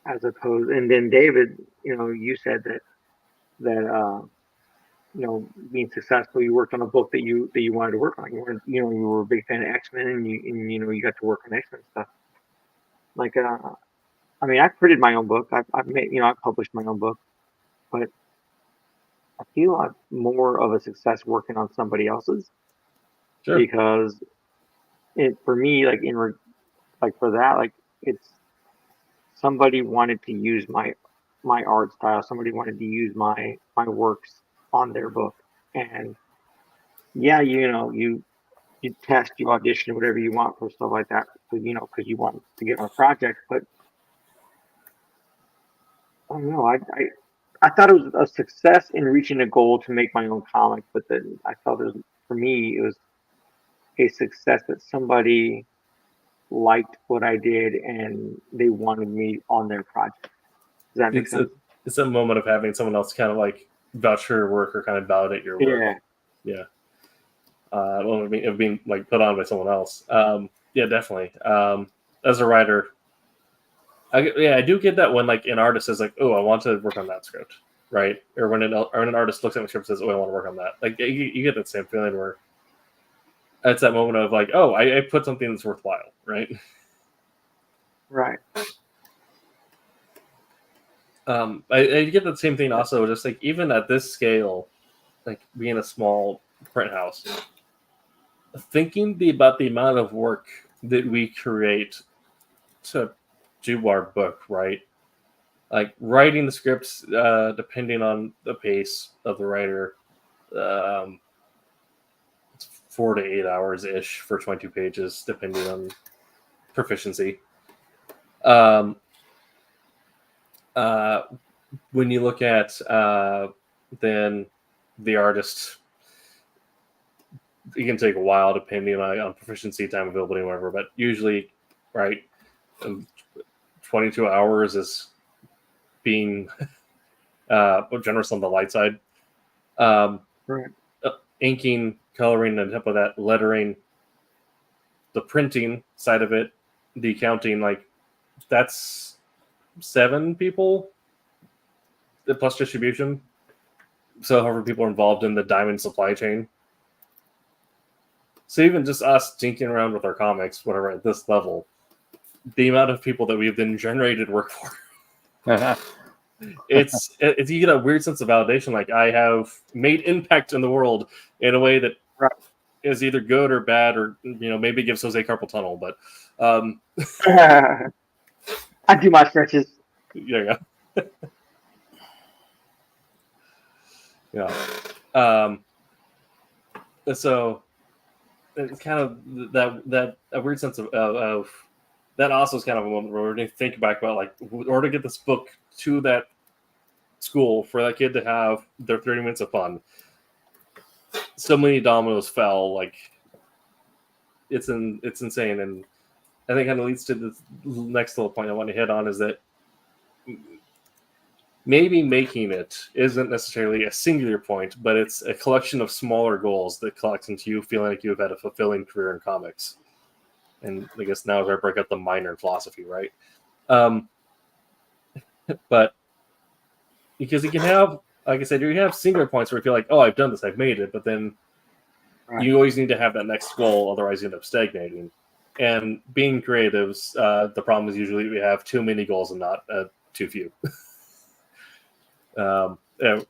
as opposed. And then David, you said that being successful, you worked on a book that you wanted to work on. You were a big fan of X-Men, and you got to work on X-Men stuff. Like I mean, I've printed my own book. I've made I've published my own book, but I feel I'm more of a success working on somebody else's Sure. because for me, like for that, like it's somebody wanted to use my art style. Somebody wanted to use my works on their book, and yeah, you test, you audition, whatever you want for stuff like that, because you want to get on a project. But I don't know. I thought it was a success in reaching a goal to make my own comic, but then I felt for me it was a success that somebody liked what I did and they wanted me on their project. Does that make It's a sense? it's a moment of having someone else kind of like vouch for your work or kind of validate your work. Yeah. Yeah. Well, of being like put on by someone else. Yeah, definitely. As a writer, I do get that when like an artist is like, oh, I want to work on that script, right? Or when an artist looks at my script and says, oh, I want to work on that. Like you get that same feeling where it's that moment of like, oh, I put something that's worthwhile, right? Right. I get the same thing also, just like even at this scale, like being a small print house, thinking about the amount of work that we create to do our book, right? Like writing the scripts, depending on the pace of the writer, um, it's 4 to 8 hours ish for 22 pages, depending on proficiency. Um, uh, when you look at then the artist, it can take a while depending on proficiency, time availability, whatever. But usually, right, 22 hours is being generous on the light side. Right. Inking, coloring, and on top of that, lettering, the printing side of it, the accounting, like that's 7 people plus distribution. So, however, people are involved in the diamond supply chain. So, even just us tinking around with our comics, whatever, at this level, the amount of people that we've then generated work for, it's you get a weird sense of validation. Like I have made impact in the world in a way that Right. is either good or bad, or maybe gives Jose carpal tunnel. But I do my stretches. yeah. Yeah. So it's kind of that a weird sense of that also is kind of a moment where we're going to think back about like in order to get this book to that school for that kid to have their 30 minutes of fun. So many dominoes fell, like it's insane, and I think kind of leads to the next little point I want to hit on is that maybe making it isn't necessarily a singular point, but it's a collection of smaller goals that collect into you feeling like you've had a fulfilling career in comics. And I guess now I break up the minor in philosophy, right? But because you can have, like I said, you have singular points where you feel like, oh, I've done this, I've made it, but then you always need to have that next goal, otherwise you end up stagnating. And being creatives, the problem is usually we have too many goals and not too few.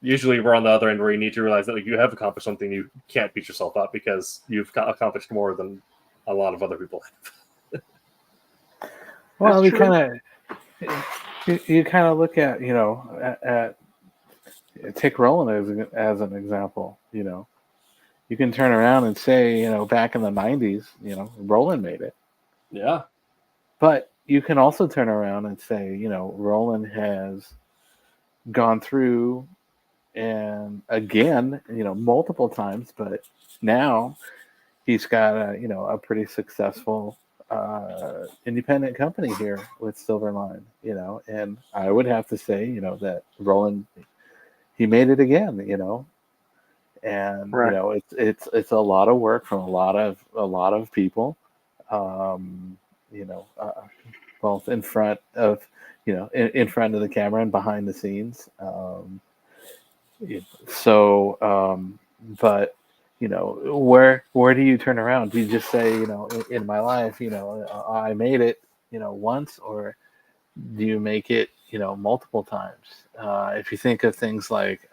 Usually we're on the other end where you need to realize that like, you have accomplished something, you can't beat yourself up because you've accomplished more than a lot of other people have. Well, we kind of you kind of look at at take Roland as an example. You can turn around and say back in the 90s, Roland made it. Yeah. But you can also turn around and say, Roland has gone through and again, multiple times, but now he's got a pretty successful independent company here with Silverline, and I would have to say, that Roland, he made it again, and Right. it's a lot of work from a lot of people, both in front of in front of the camera and behind the scenes. But where do you turn around? Do you just say, in my life, I made it, once, or do you make it, multiple times? If you think of things like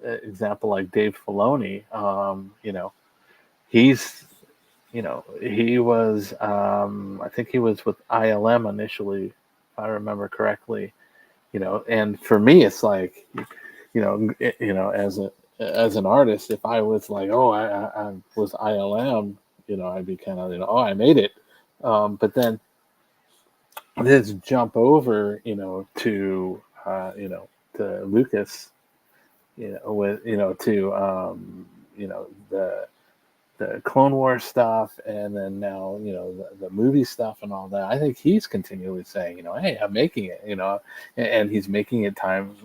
example like Dave Filoni, he's, he was, I think he was with ILM initially, if I remember correctly, and for me, it's like, as an artist, if I was like, oh, I was ILM, I'd be kind of, oh, I made it. But then this jump over, to, to Lucas, with, to, the Clone Wars stuff, and then now the movie stuff and all that. I think he's continually saying, hey, I'm making it, and he's making it time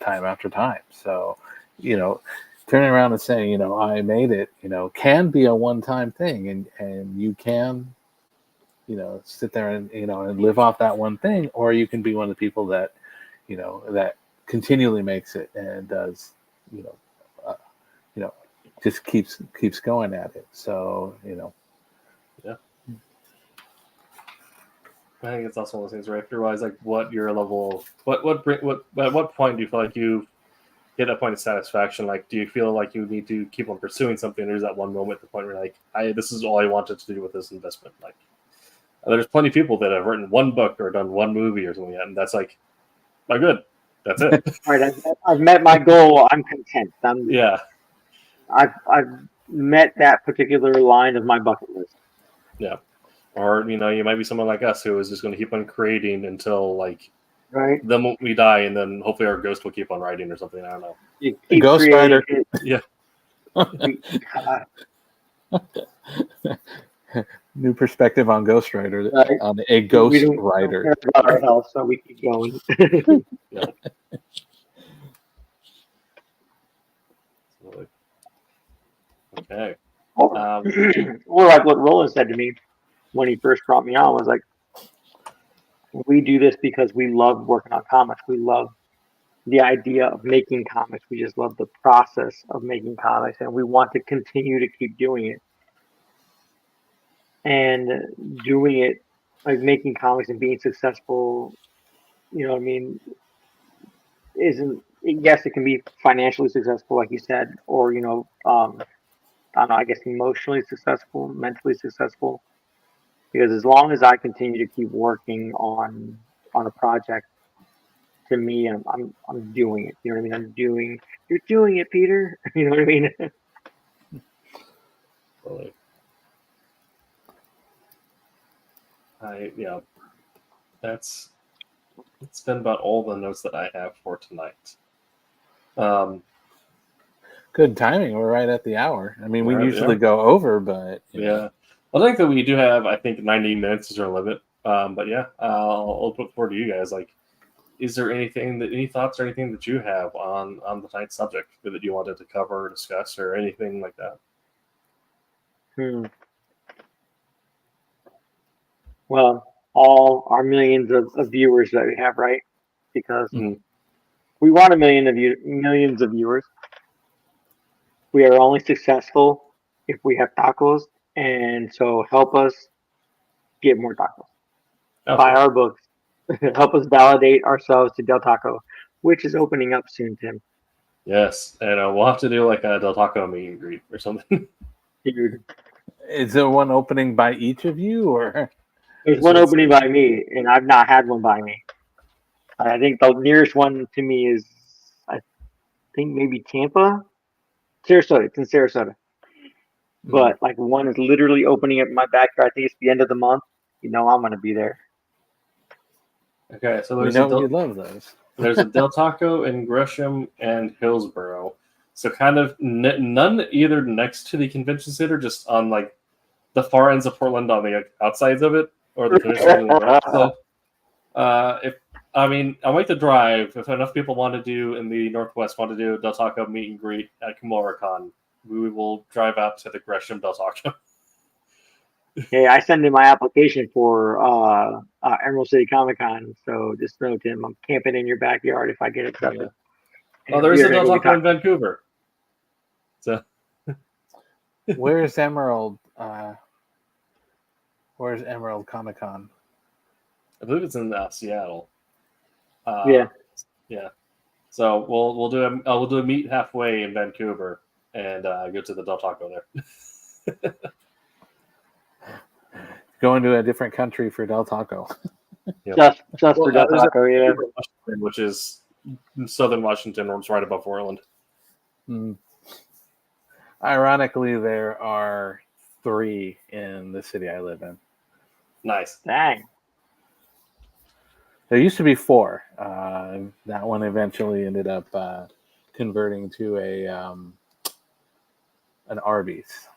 after time. So, turning around and saying, I made it, can be a one-time thing, and you can, sit there and and live off that one thing, or you can be one of the people that, that continually makes it and does, uh, just keeps going at it. So, Yeah. I think it's also one of those things, right? If you realize like what your level, what at what point do you feel like you hit a point of satisfaction? Like, do you feel like you need to keep on pursuing something? There's that one moment at the point where like, this is all I wanted to do with this investment. Like, there's plenty of people that have written one book or done one movie or something, and that's like, my good. That's it. All right, I've met my goal. I'm content. Yeah. I've met that particular line of my bucket list. Yeah. Or, you might be someone like us who is just going to keep on creating until like Right. then we die, and then hopefully our ghost will keep on writing or something. I don't know. You keep Ghost creating Rider. Yeah. New perspective on Ghost Rider, Right. on a We Ghost don't Rider. care about our health, so we keep going. Yeah. Okay. Or like what Roland said to me when he first brought me on was like, we do this because we love working on comics. We love the idea of making comics. We just love the process of making comics, and we want to continue to keep doing it. And doing it, like making comics and being successful, isn't, yes, it can be financially successful, like you said, or, I don't know, I guess emotionally successful, mentally successful. Because as long as I continue to keep working on a project, to me, I'm doing it. You know what I mean? You're doing it, Peter. You know what I mean? Totally. That's been about all the notes that I have for tonight. Good timing. We're right at the hour. I mean, we Right, usually yeah. go over, but Yeah. I think that we do have, I think 90 minutes is our limit. But yeah, I'll put forward to you guys. Like, is there any thoughts or anything that you have on the tonight's subject that you wanted to cover or discuss or anything like that? Well, all our millions of viewers that we have, right? Because we want millions of viewers. We are only successful if we have tacos, and so help us get more tacos. Buy our books. Help us validate ourselves to Del Taco, which is opening up soon, Tim. Yes, and we'll have to do like a Del Taco meet and greet or something. Dude, is there one opening by each of you, or there's one opening by me, and I've not had one by me. I think the nearest one to me is, I think maybe Tampa, Sarasota. It's in Sarasota. But like one is literally opening up in my backyard. I think it's the end of the month. I'm gonna be there. Okay, so we know you love those. There's a Del Taco in Gresham and Hillsboro. So kind of none either next to the convention center, just on like the far ends of Portland on the outsides of it, or the convention center. So I like to drive. If enough people want to do in the Northwest want to do a Del Taco meet and greet at KimuraCon, we will drive out to the Gresham Del Taco. Hey, I sent in my application for Emerald City Comic Con, so just know, Tim, I'm camping in your backyard if I get accepted. Yeah. Oh, there's a Del Taco in Vancouver. So, where's Emerald? Where's Emerald Comic Con? I believe it's in Seattle. Yeah. So we'll do a meet halfway in Vancouver and go to the Del Taco there. Going to a different country for Del Taco. Just for Del Taco, yeah. Which is southern Washington, it's right above Portland. Ironically, there are 3 in the city I live in. Nice. Dang. There used to be 4. That one eventually ended up converting to an Arby's.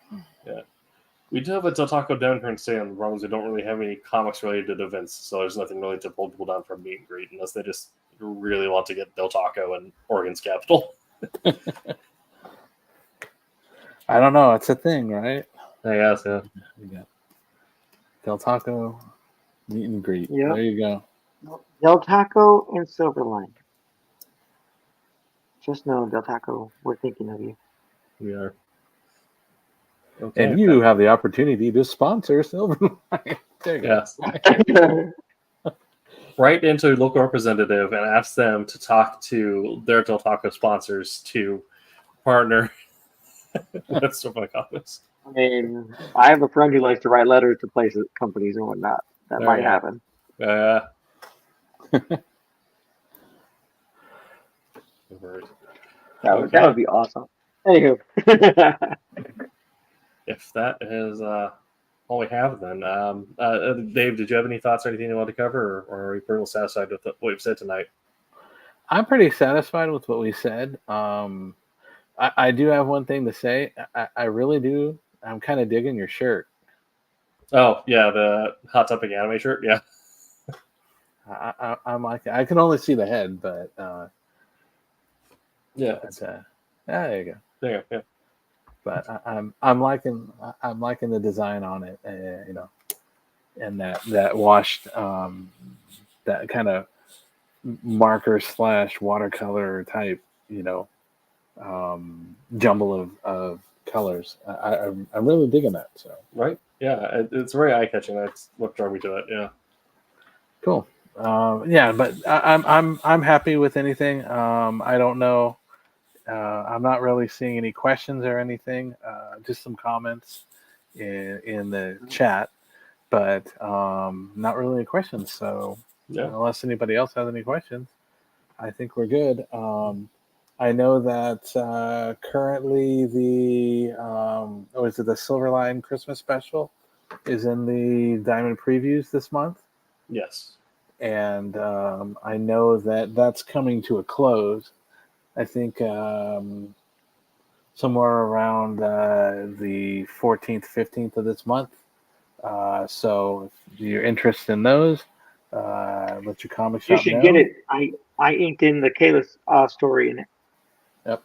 We do have a Del Taco down here in San Diego. The problem is we don't really have any comics related events, so there's nothing really to pull people down from meet and greet unless they just really want to get Del Taco in Oregon's capital. I don't know. It's a thing, right? I guess, yeah. We got Del Taco meet and greet. Yep. There you go. Del Taco and Silverline. Just know, Del Taco, we're thinking of you. We are. Okay. And you have the opportunity to sponsor Silverline. There you go. Yes. Write into a local representative and ask them to talk to their Del Taco sponsors to partner with Silverline Comics. I mean, I have a friend who likes to write letters to places, companies, and whatnot. That There might you go. happen. That would be awesome. Anywho. If that is all we have, then Dave, did you have any thoughts or anything you want to cover, or are you pretty well satisfied with what we've said tonight? I'm pretty satisfied with what we said. I do have one thing to say. I really do. I'm kind of digging your shirt. Oh yeah, the Hot Topic anime shirt. Yeah, I'm like, I can only see the head, but yeah. there you go. There you go. Yeah. But I'm liking the design on it, and that washed that kind of marker / watercolor type, jumble of colors. I'm really digging that. So Right. Yeah, it's very eye catching. That's what drew me to it. Yeah. cool. Yeah, but I'm happy with anything. I don't know. I'm not really seeing any questions or anything. Just some comments in the chat, but not really any questions. So Yeah. unless anybody else has any questions, I think we're good. I know that currently the is it the Silverline Christmas special is in the Diamond previews this month, Yes. and I know that that's coming to a close. I think somewhere around the 14th, 15th of this month. So if you're interested in those, let your comic You shop should know. get it. I inked in the Kayla's story in it. Yep.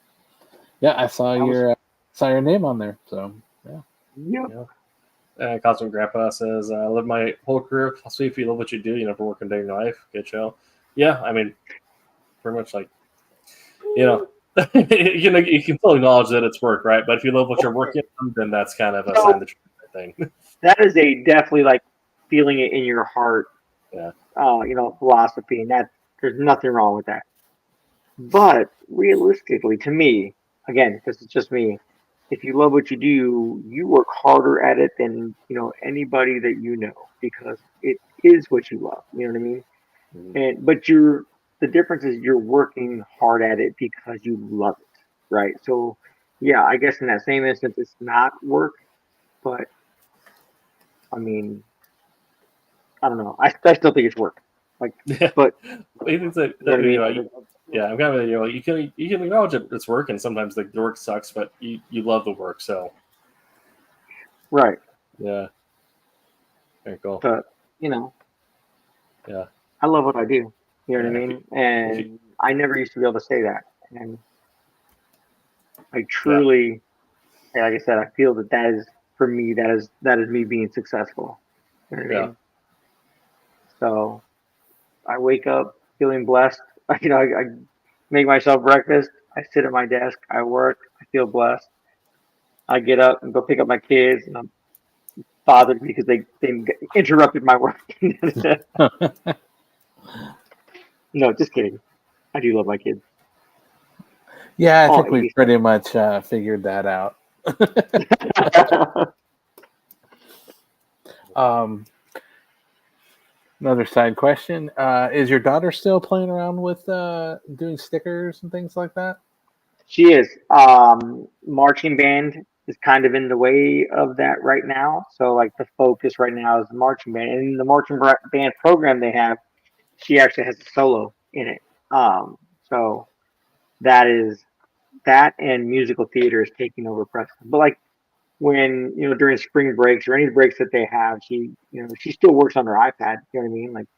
Yeah, I saw That was- your name on there. So yeah. Yep. Cosmic Grandpa says, "I live my whole career. So if you love what you do, you never work a day in your life. Good show." Yeah, I mean, pretty much like, you can still acknowledge that it's work, right? But if you love what you're working on, then that's kind of a sign that you're doing the thing. That is a definitely like feeling it in your heart. Yeah. Philosophy, and that there's nothing wrong with that. But realistically, to me, again, this is just me. If you love what you do, you work harder at it than anybody that you know because it is what you love. You know what I mean? Mhm. But the difference is you're working hard at it because you love it, right? So, yeah, I guess in that same instance, it's not work, but I mean, I don't know. I still think it's work. Like, Yeah. but It's like, you know what I mean? yeah, I'm kind of like, you can acknowledge it's work, and sometimes the work sucks, but you love the work, so Right. yeah, very cool. But Yeah. I love what I do. You know what I Yeah, mean? And I never used to be able to say that. And I truly, like I said, I feel that is for me. That is me being successful. You know what I Yeah. mean? So I wake up feeling blessed. I make myself breakfast. I sit at my desk. I work. I feel blessed. I get up and go pick up my kids, and I'm bothered because they interrupted my work. No, just kidding. I do love my kids. Yeah, I think Oh, we pretty much figured that out. Another side question: is your daughter still playing around with doing stickers and things like that? She is. Marching band is kind of in the way of that right now. So like the focus right now is the marching band. And in the marching band program they have, she actually has a solo in it. So that and musical theater is taking over Preston. But like when during spring breaks or any breaks that they have, she still works on her iPad. You know what I mean? Like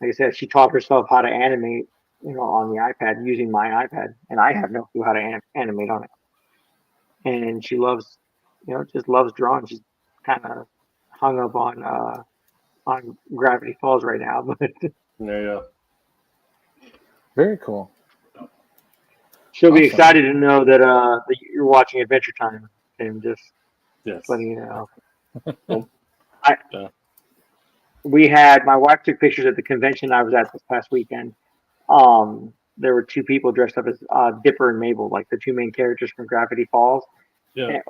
I said, she taught herself how to animate, on the iPad using my iPad, and I have no clue how to animate on it. And she loves, just loves drawing. She's kind of hung up on Gravity Falls right now, but There you go. Very cool. she'll be Awesome. excited to know that you're watching Adventure Time, and just Yes. letting you know. Well, I yeah. we had my wife took pictures at the convention I was at this past weekend. There were two people dressed up as Dipper and Mabel, like the two main characters from Gravity Falls. Yeah.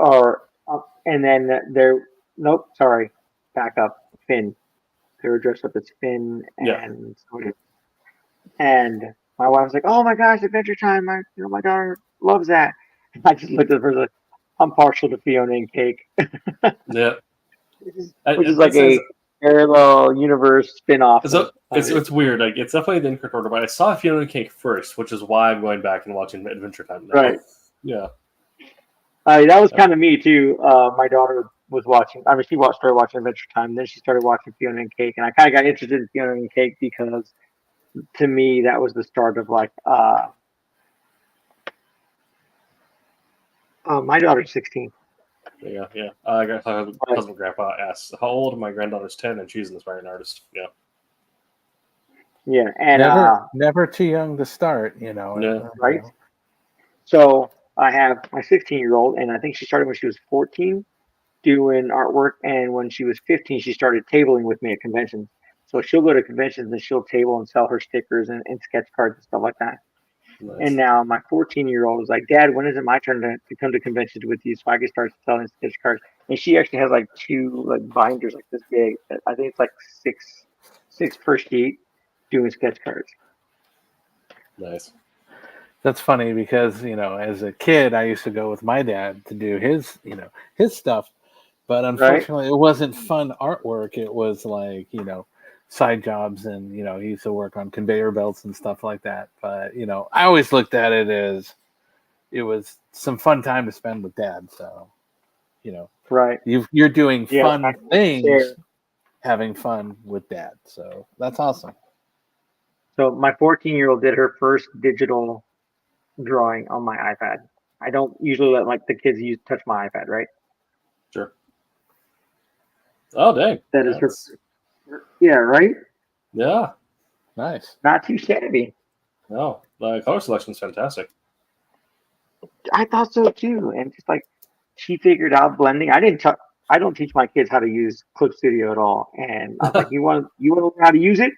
And then nope, sorry, back up, Finn. They were dressed up as Finn Yeah. and Squid. And my wife was like, "Oh my gosh, Adventure Time! My daughter loves that." And I just looked at her like, "I'm partial to Fiona and Cake," Yeah. which is like a parallel universe spin-off. So it's weird. Like it's definitely the incorrect order, but I saw Fiona and Cake first, which is why I'm going back and watching Adventure Time now. Right. Yeah. That was kind of me too. My daughter was watching. I mean, started watching Adventure Time, then she started watching Fiona and Cake, and I kind of got interested in Fiona and Cake because, to me, that was the start of my daughter's 16. Yeah. I got my husband and grandpa asked how old. My granddaughter's 10, and she's an aspiring artist. Yeah. Yeah, and never too young to start. Yeah. Right. So I have my 16-year-old, and I think she started when she was 14 doing artwork, and when she was 15, she started tabling with me at conventions. So she'll go to conventions and she'll table and sell her stickers and sketch cards and stuff like that. Nice. And now my 14-year-old is like, "Dad, when is it my turn to come to conventions with you so I can start selling sketch cards?" And she actually has like two binders like this big. I think it's like six per sheet doing sketch cards. Nice. That's funny because as a kid I used to go with my dad to do his stuff, but unfortunately it wasn't fun artwork. It was like side jobs, and he used to work on conveyor belts and stuff like that. But I always looked at it as it was some fun time to spend with Dad. So Right. you're doing fun things, share. Having fun with Dad. So that's awesome. So my 14-year-old did her first digital drawing on my iPad. I don't usually let the kids touch my iPad, right? Sure. Oh dang. That is her. Yeah, right. Yeah. Nice. Not too shabby. No, the color selection is fantastic. I thought so too, and just she figured out blending. I don't teach my kids how to use Clip Studio at all, and I was like, you want to learn how to use it?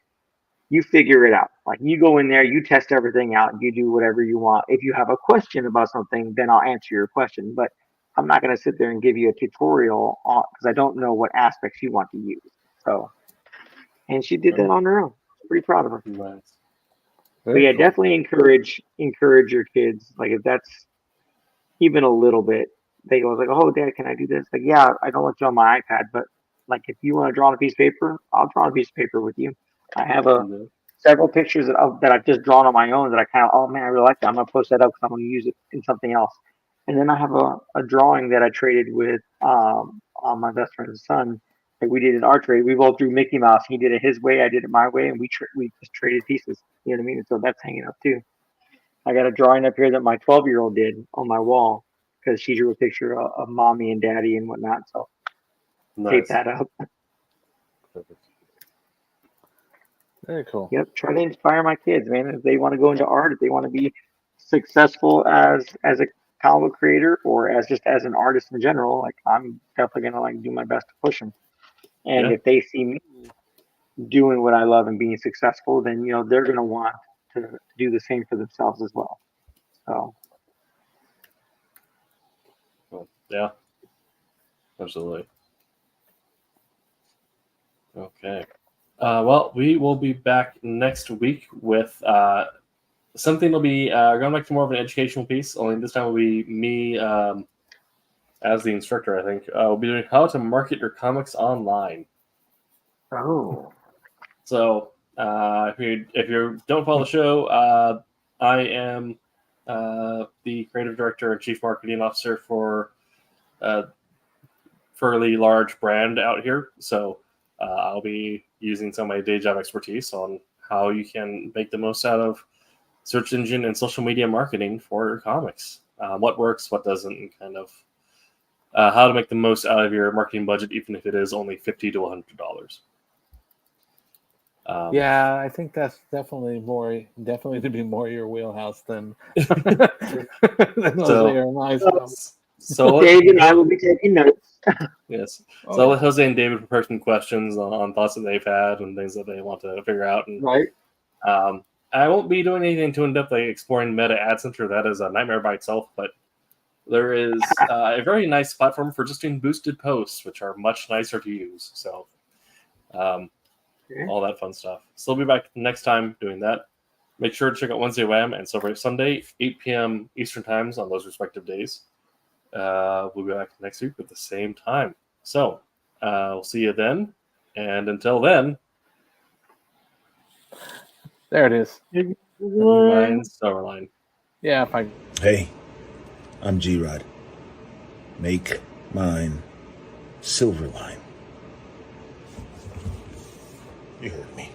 You figure it out. Like you go in there, you test everything out, you do whatever you want. If you have a question about something, then I'll answer your question. But I'm not going to sit there and give you a tutorial on because I don't know what aspects you want to use. So, and she did that on her own. Pretty proud of her. Nice. But yeah, definitely encourage your kids. Like if that's even a little bit, they go like, "Oh, Dad, can I do this?" Like, yeah, I don't want you on my iPad, but like if you want to draw on a piece of paper, I'll draw on a piece of paper with you. I have several pictures that I've just drawn on my own that I kind of, oh man, I really like that. I'm gonna post that up because I'm gonna use it in something else. And then I have a drawing that I traded with on my best friend's son. Like we did an art trade. We both drew Mickey Mouse. He did it his way, I did it my way, and we just traded pieces. You know what I mean? And so that's hanging up too. I got a drawing up here that my 12-year-old did on my wall because she drew a picture of mommy and daddy and whatnot. So tape that up. Perfect. Very cool. Yep, try to inspire my kids, man. If they want to go into art, if they want to be successful as a comic book creator or as an artist in general, like I'm definitely gonna do my best to push them. And if they see me doing what I love and being successful, then they're gonna want to do the same for themselves as well. So yeah, absolutely. Okay. Well, we will be back next week with something that'll be going back to more of an educational piece, only this time will be me as the instructor, I think. We'll be doing how to market your comics online. Oh. So if you don't follow the show, I am the creative director and chief marketing officer for fairly large brand out here, so I'll be using some of my day job expertise on how you can make the most out of search engine and social media marketing for your comics. What works, what doesn't, and kind of how to make the most out of your marketing budget, even if it is only $50 to $100. Yeah, I think that's definitely to be more your wheelhouse than Jose or my stuff. So Dave and I will be taking notes. Yes. Oh, So yeah. let Jose and David prepare some questions on thoughts that they've had and things that they want to figure out. And Right. I won't be doing anything too in-depth like exploring Meta Ad Center. That is a nightmare by itself. But there is a very nice platform for just doing boosted posts, which are much nicer to use. So all that fun stuff. So we'll be back next time doing that. Make sure to check out Wednesday Wham and Celebrate Sunday, 8 p.m. Eastern times on those respective days. We'll be back next week at the same time. So we'll see you then. And until then, There it is. mine's Silverline. Yeah, if I Hey, I'm G-Rod. Make mine Silverline. You heard me.